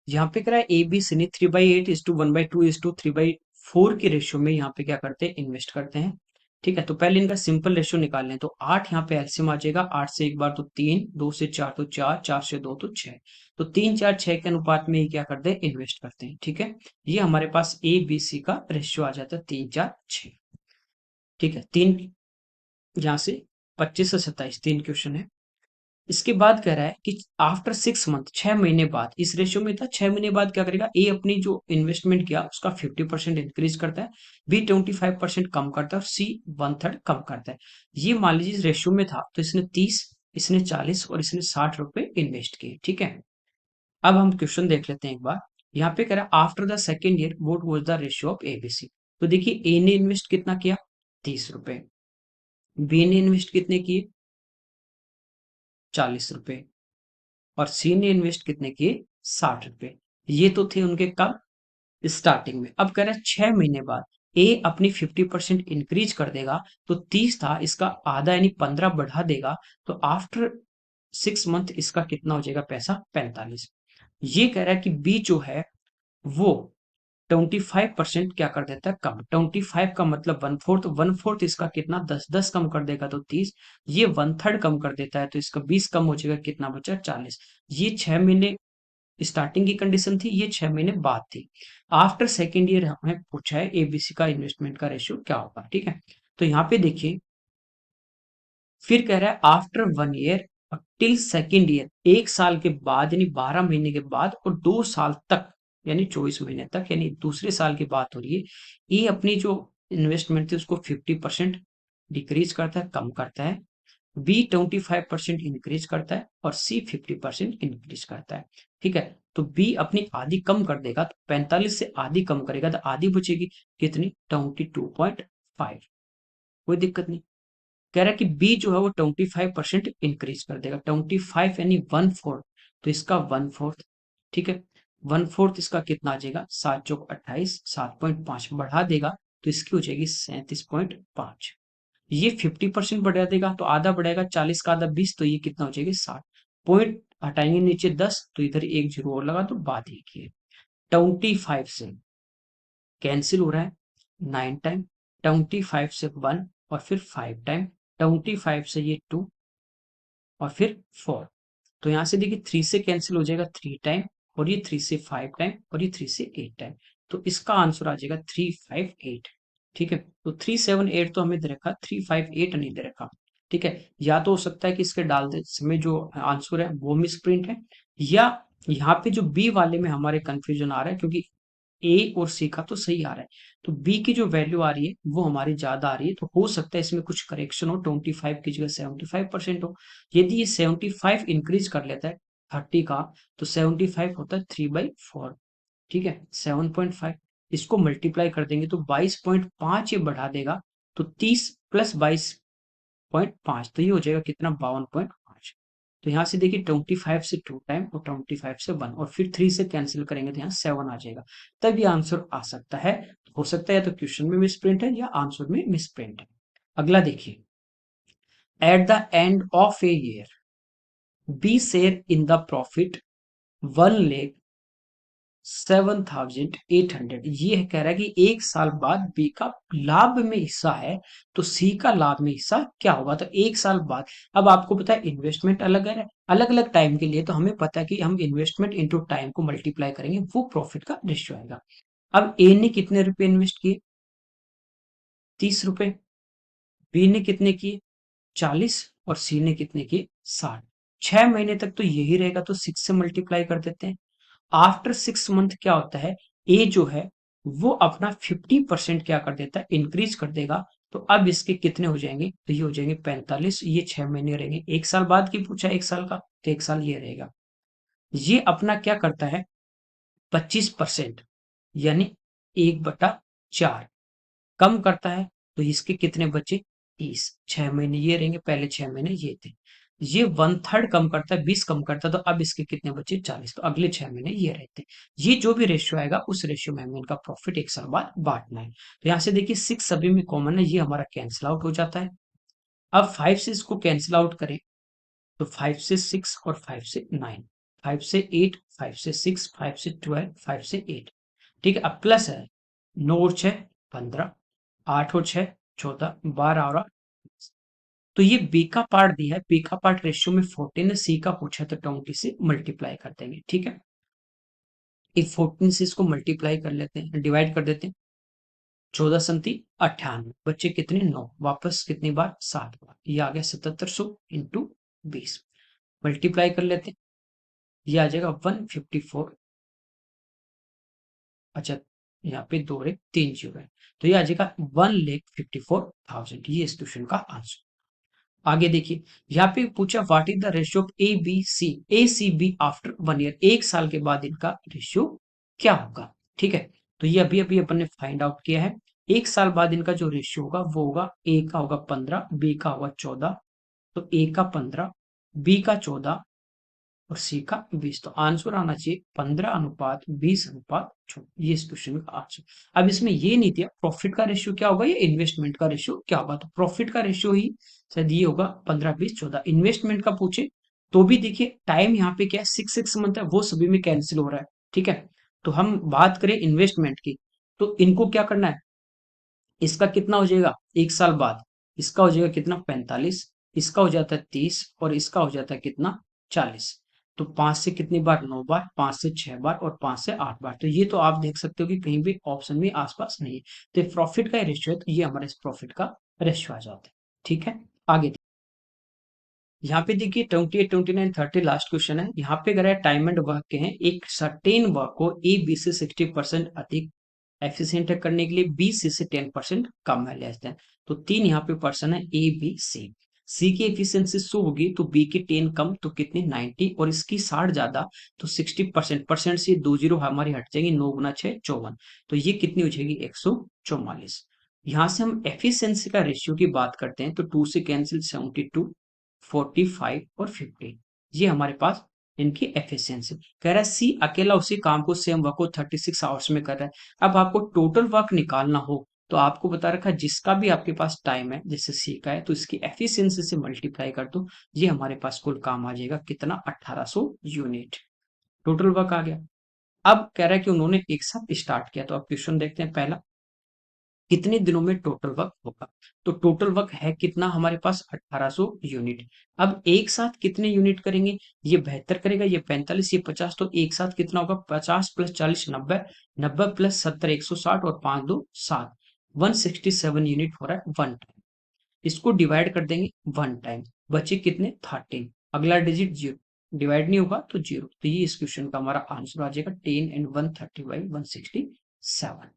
यहाँ पे कह रहा है ए बी सी ने 3/8 1/2 3/4 की रेशियो में यहाँ पे क्या करते हैं, इन्वेस्ट करते हैं। ठीक है, तो पहले इनका सिंपल रेशियो निकाल लें। तो 8 यहाँ पे एलसीएम आ जाएगा। 8 से एक बार तो 3, 2 से 4 तो 4, 4 से 2 तो 6। तो 3, 4, 6 के अनुपात में ये क्या करते हैं, इन्वेस्ट करते हैं। ठीक है, ये हमारे पास ए बी सी का रेशियो आ जाता है 3, 4, 6। ठीक है, तीन यहाँ से 25 से 27 तीन क्वेश्चन है। इसके बाद कह रहा है कि आफ्टर 6 मंथ, 6 महीने बाद, इस रेशियो में था 6 महीने बाद क्या करेगा, ए अपनी जो इन्वेस्टमेंट किया उसका 50% इंक्रीज करता है, बी 25% कम करता है और सी 1/3 कम करता है। ये मान लीजिए इस रेशियो में था तो इसने 30, इसने 40 और इसने 60 रुपए इन्वेस्ट किए। ठीक है, अब हम क्वेश्चन देख लेते हैं एक बार। यहाँ पे कह रहा है after the second year what was the ratio of ABC. तो देखिए ए ने इन्वेस्ट कितना किया, 30 रुपए, बी ने इन्वेस्ट कितने किए, 40 रुपए, और सी ने इन्वेस्ट कितने किए, 60 रुपए। ये तो थे उनके कब, स्टार्टिंग में। अब कह रहा है 6 महीने बाद ए अपनी 50% इंक्रीज कर देगा। तो 30 था, इसका आधा यानी 15 बढ़ा देगा। तो आफ्टर 6 मंथ इसका कितना हो जाएगा पैसा, 45। ये कह रहा है कि बी जो है वो 25% क्या कर देता है, कम। 25 का मतलब 1/4, 1/4 इसका कितना, 10, 10 कम कर देगा तो 30। ये 1/3 कम कर देता है तो इसका 20 कम हो जाएगा, कितना बचा, 40। ये 6 महीने स्टार्टिंग की कंडीशन थी, ये 6 महीने बाद थी। आफ्टर सेकेंड ईयर हमें पूछा है एबीसी का इन्वेस्टमेंट का रेशियो क्या होगा। ठीक है, तो यहाँ पे देखिए फिर कह रहा है after 1 year till second year, 1 साल के बाद यानी 12 महीने के बाद और 2 साल तक यानी 24 महीने तक, यानी दूसरे साल की बात हो रही है। ये अपनी जो इन्वेस्टमेंट थी उसको 50% डिक्रीज करता है, कम करता है। बी 25% इंक्रीज करता है और सी 50% इंक्रीज करता है। ठीक है, तो बी अपनी आधी कम कर देगा, तो 45 से आधी कम करेगा तो आधी बचेगी, कितनी, 22.5। कोई दिक्कत नहीं। कह रहा है कि बी जो है वो 25% इंक्रीज कर देगा, 25 यानी 1/4, तो इसका 1/4। ठीक है, 1/4 इसका कितना आ जाएगा, 7 चौक 28, 7.5 बढ़ा देगा तो इसकी हो जाएगी 37.5। ये 50% बढ़ा देगा तो आधा बढ़ेगा, 40 का आधा 20, तो ये कितना हो जाएगा, 60। पॉइंट हटाएंगे नीचे 10 तो इधर एक जीरो और लगा तो बात एक ही है। 25 से कैंसिल हो रहा है 9 टाइम, 25 से 1 और फिर 5 टाइम, 25 से ये 2 और फिर 4। तो यहाँ से देखिए 3 से कैंसिल हो जाएगा 3 टाइम, और ये 3 से 5 टाइम, और ये 3 से 8 टाइम। तो इसका आंसर आ जाएगा 358। ठीक है, तो 378 तो हमें दे रखा, 358 नहीं दे रखा। ठीक है, या तो हो सकता है कि इसके डालते समय जो आंसर है वो मिस प्रिंट है, या यहाँ पे जो बी वाले में हमारे कंफ्यूजन आ रहा है, क्योंकि ए और सी का तो सही आ रहा है, तो बी की जो वैल्यू आ रही है वो हमारी ज्यादा आ रही है। तो हो सकता है इसमें कुछ करेक्शन हो, 25 की जगह 75% हो। यदि ये 75 इंक्रीज कर लेता है 30 का, तो 75 होता है 3/4। ठीक है, 7.5, इसको मल्टीप्लाई कर देंगे तो 22.5 ये बढ़ा देगा, तो 30 प्लस 22.5, तो ये हो जाएगा कितना, 52.5। तो यहाँ से देखिए 25 से 2 टाइम और 25 से 1 और फिर 3 से कैंसिल करेंगे तो यहाँ 7 आ जाएगा। तब ये आंसर आ सकता है। हो सकता है या तो क्वेश्चन में मिसप्रिंट है या आंसर में मिसप्रिंट है। अगला देखिए, at the end of a year B share in the profit 1,07,800। ये कह रहा है कि 1 साल बाद बी का लाभ में हिस्सा है, तो सी का लाभ में हिस्सा क्या होगा, तो 1 साल बाद। अब आपको पता है इन्वेस्टमेंट अलग है, अलग अलग टाइम के लिए, तो हमें पता है कि हम इन्वेस्टमेंट इंटू टाइम को मल्टीप्लाई करेंगे, वो प्रॉफिट का रेशियो आएगा। अब ए ने कितने रुपए इन्वेस्ट किए, 30 रुपए, बी ने कितने किए, 40, और सी ने कितने किए, 60। 6 महीने तक तो यही रहेगा, तो 6 से मल्टीप्लाई कर देते हैं। आफ्टर 6 मंथ क्या होता है, ए जो है वो अपना 50% क्या कर देता है, इंक्रीज कर देगा। तो अब इसके कितने हो जाएंगे, तो ये हो जाएंगे 45, ये 6 महीने रहेंगे। 1 साल बाद की पूछा, 1 साल का, तो 1 साल ये रहेगा। ये अपना क्या करता है, 25% यानी 1/4 कम करता है, तो इसके कितने बचे, 30। 6 महीने ये रहेंगे, पहले 6 महीने ये थे। ये 1/3 कम करता है, 20 कम करता है, तो अब इसके कितने बचे, 40। तो अगले 6 महीने ये रहते हैं। ये जो भी रेशियो आएगा उस रेशियो में हमें इनका प्रॉफिट 1 साल बाद बांटना है। तो यहाँ से देखिए 6 सभी में कॉमन है, ये हमारा कैंसिल आउट हो जाता है। अब 5 से इसको कैंसिल आउट करें तो 5 से 6 और 5 से 9, 5 से 8, 5 से 6, 5 से 12, 5 से 8। ठीक है, अब प्लस है, 9 और 6 15, 8 और 6 14, 12 और 8। तो ये बी का पार्ट दिया है, बी का पार्ट रेशियो में 14 है, सी का पूछा तो 20 से मल्टीप्लाई कर देंगे, ठीक है। इस 14 से इसको मल्टीप्लाई कर लेते हैं, डिवाइड कर देते हैं। 14 संति 98, बच्चे कितने 9, वापस कितनी बार 7 बार, ये आ गया 7700 इंटू 20। मल्टीप्लाई कर लेते हैं, ये आ जाएगा 154। अच्छा, यहाँ पे 2 रे 3 जीरो है, तो ये आ जाएगा 1,54,000। ये इस क्वेश्चन का आंसर। आगे देखिए, यहाँ पे पूछा what is the ratio of A C B after 1 year. 1 साल के बाद इनका रेशियो क्या होगा, ठीक है। तो ये अभी अभी अपन ने फाइंड आउट किया है। 1 साल बाद इनका जो रेशियो होगा वो होगा, ए का होगा 15, बी का होगा 14। तो ए का 15, बी का 14 और सी का 20। तो आंसर आना चाहिए 15:20:14। ये इस क्वेश्चन का आंसर। अब इसमें ये नहीं दिया प्रॉफिट का रेशियो क्या होगा या इन्वेस्टमेंट का रेशियो क्या होगा, तो प्रॉफिट का रेशियो ही शायद ये होगा 15:20:14। इन्वेस्टमेंट का पूछे तो भी देखिए टाइम यहाँ पे क्या है, 6 मंथ है, वो सभी में कैंसिल हो रहा है, ठीक है। तो हम बात करें इन्वेस्टमेंट की, तो इनको क्या करना है, इसका कितना हो जाएगा 1 साल बाद, इसका हो जाएगा कितना 45, इसका हो जाता है 30 और इसका हो जाता है कितना 40। तो 5 से कितनी बार 9 बार, 5 से 6 बार और 5 से 8 बार। तो ये तो आप देख सकते हो कि कहीं भी ऑप्शन में आसपास नहीं है। तो प्रॉफिट का रेशियो है, तो ये हमारे इस प्रॉफिट का रेशियो आ जाता है, ठीक है। आगे यहाँ पे देखिए 28, 29, 30 लास्ट क्वेश्चन है। यहाँ पे अगर टाइम एंड वर्क के हैं, एक सर्टेन वर्क को ए बी से 60% अधिक एफिशिएंट करने के लिए बी सी से 10% कम है, लेस देन। तो 3 यहाँ पे पर्सन है, ए बी सी। सी की एफिशिएंसी 100 होगी तो बी की 10 कम, तो कितनी 90, और इसकी 60 ज्यादा तो 60%। परसेंट से 2 जीरो हमारी हट जाएंगी, 9 गुना 6 54। तो ये कितनी हो जाएगी 144। यहाँ से हम एफिशिएंसी का रेशियो की बात करते हैं, तो 2 से कैंसिल 72, 45 और 50। ये हमारे पास इनकी एफिशिएंसी। कह रहा है सी अकेला उसी काम को, सेम वर्क को 36 आवर्स में कर रहा है। अब आपको टोटल वर्क निकालना हो तो आपको बता रखा है जिसका भी आपके पास टाइम है, जैसे सी का है, तो इसकी एफिशिएंसी से मल्टीप्लाई कर दो। ये हमारे पास कुल काम आ जाएगा कितना 1800 यूनिट। टोटल वर्क आ गया। अब कह रहा है कि उन्होंने एक साथ स्टार्ट किया, तो अब क्वेश्चन देखते हैं। पहला, कितने दिनों में टोटल वर्क होगा, तो टोटल वर्क है कितना हमारे पास 1800 यूनिट। अब एक साथ कितने यूनिट करेंगे, ये 72 करेगा, ये 45, ये 50, तो एक साथ कितना होगा 50 प्लस 40 90, 90 प्लस 70 160 और 5 2 7, 167 यूनिट हो रहा है वन टाइम। इसको डिवाइड कर देंगे वन टाइम, बचे कितने 13। अगला डिजिट जीरो, डिवाइड नहीं होगा तो जीरो। तो ये इस क्वेश्चन का हमारा आंसर आ जाएगा 10 एंड 130 167।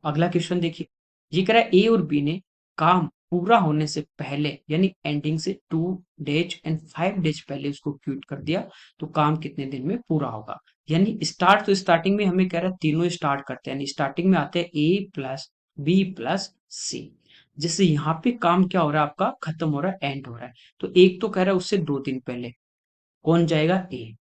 अगला क्वेश्चन देखिए, ये कह रहा है ए और बी ने काम पूरा होने से पहले यानी एंडिंग से 2 डेज एंड 5 डेज पहले उसको क्यूट कर दिया, तो काम कितने दिन में पूरा होगा। यानी स्टार्ट, तो स्टार्टिंग में हमें कह रहा है तीनों स्टार्ट करते हैं, यानी स्टार्टिंग में आते हैं ए प्लस बी प्लस सी। जैसे यहाँ पे काम क्या हो रहा है आपका खत्म हो रहा है, एंड हो रहा है। तो एक तो कह रहा है उससे 2 दिन पहले, कौन जाएगा ए।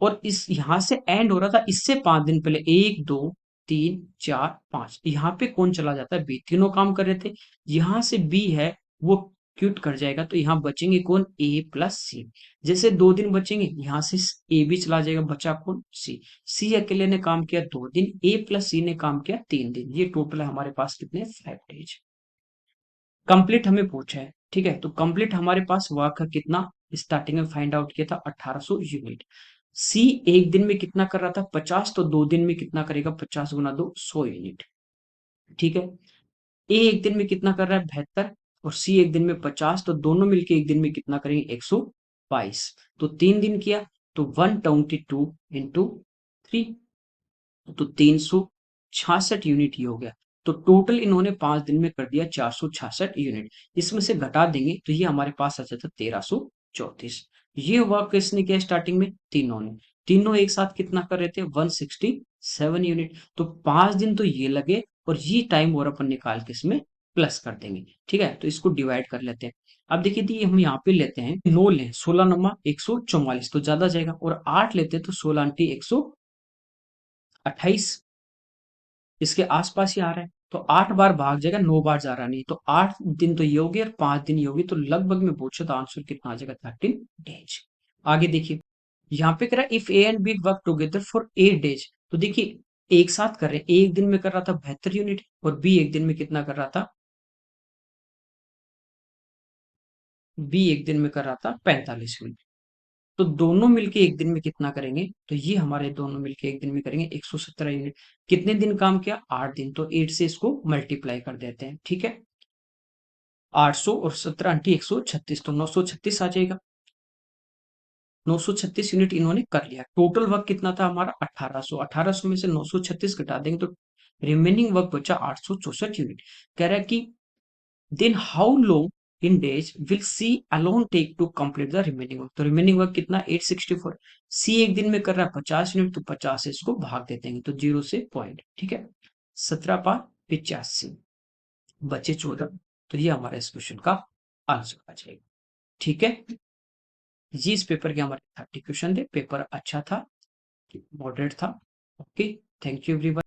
और इस यहां से एंड हो रहा था इससे 5 दिन पहले, 1 2 3 4 5, यहाँ पे कौन चला जाता है बी। तीनों काम कर रहे थे, यहाँ से बी है वो क्यूट कर जाएगा, तो यहाँ बचेंगे कौन ए प्लस सी। जैसे 2 दिन बचेंगे, यहाँ से ए भी चला जाएगा, बचा कौन सी। सी अकेले ने काम किया 2 दिन, ए प्लस सी ने काम किया 3 दिन। ये टोटल है हमारे पास कितने 5 डेज। कंप्लीट हमें पूछा है, ठीक है। तो कंप्लीट हमारे पास वर्क का कितना, स्टार्टिंग में फाइंड आउट किया था 1800 यूनिट। सी एक दिन में कितना कर रहा था 50, तो 2 दिन में कितना करेगा 50 गुना 2 100 यूनिट, ठीक है। ए एक दिन में कितना कर रहा है 72 और सी एक दिन में 50, तो दोनों मिलके एक दिन में कितना करेंगे 122। तो 3 दिन किया तो 122 इंटू 3, तो 366 यूनिट ही हो गया। तो टोटल इन्होंने 5 दिन में कर दिया 466 यूनिट। इसमें से घटा देंगे तो ये हमारे पास आ जाता 1334। ये वर्क किसने किया स्टार्टिंग में, तीनों ने। तीनों एक साथ कितना कर रहे थे 167 यूनिट। तो 5 दिन तो ये लगे और ये टाइम और अपन निकाल के इसमें प्लस कर देंगे, ठीक है। तो इसको डिवाइड कर लेते हैं। अब देखिए दी हम यहाँ पे लेते हैं 9 लें, 16 नमा 144 तो ज्यादा जाएगा, और 8 लेते हैं तो 16 आंटी 128, इसके आसपास ही आ रहा है। तो 8 बार भाग जाएगा, 9 बार जा रहा नहीं, तो 8 दिन तो ये होगी और 5 दिन ये होगी, तो लगभग में पूछो तो आंसर कितना आ जाएगा 13 डेज। आगे देखिए, यहाँ पे कह रहा है if A and B work together for 8 days. तो देखिए एक साथ कर रहे हैं, ए एक दिन में कर रहा था 72 यूनिट और बी एक दिन में कितना कर रहा था बी एक दिन में कर रहा था 45 मिनट। तो दोनों मिलके एक दिन में कितना करेंगे, तो ये हमारे दोनों मिलके एक दिन में करेंगे 117 यूनिट। कितने दिन काम किया, 8 दिन, तो 8 से इसको मल्टीप्लाई कर देते हैं, ठीक है। 800 और 17 अंटी 136, तो 936 आ जाएगा। 936 यूनिट इन्होंने कर लिया। टोटल वर्क कितना था हमारा 1800, 1800 में से 936 घटा देंगे तो रिमेनिंग वर्क बचा 864 यूनिट। कह रहा है कि then how long in days will C alone take to complete the remaining work, तो रिमेनिंग वर्क कितना 864। सी एक दिन में कर रहा है 50 यूनिट, तो 50 से इसको भाग देते हैं, तो 0 से पॉइंट, ठीक है। 17/85 बचे 14, तो ये हमारे इस क्वेश्चन का आंसर आ जाएगा, ठीक है। ये इस पेपर के हमारे 30 क्वेश्चन थे। पेपर अच्छा था, मॉडरेट था। Okay, thank you everyone.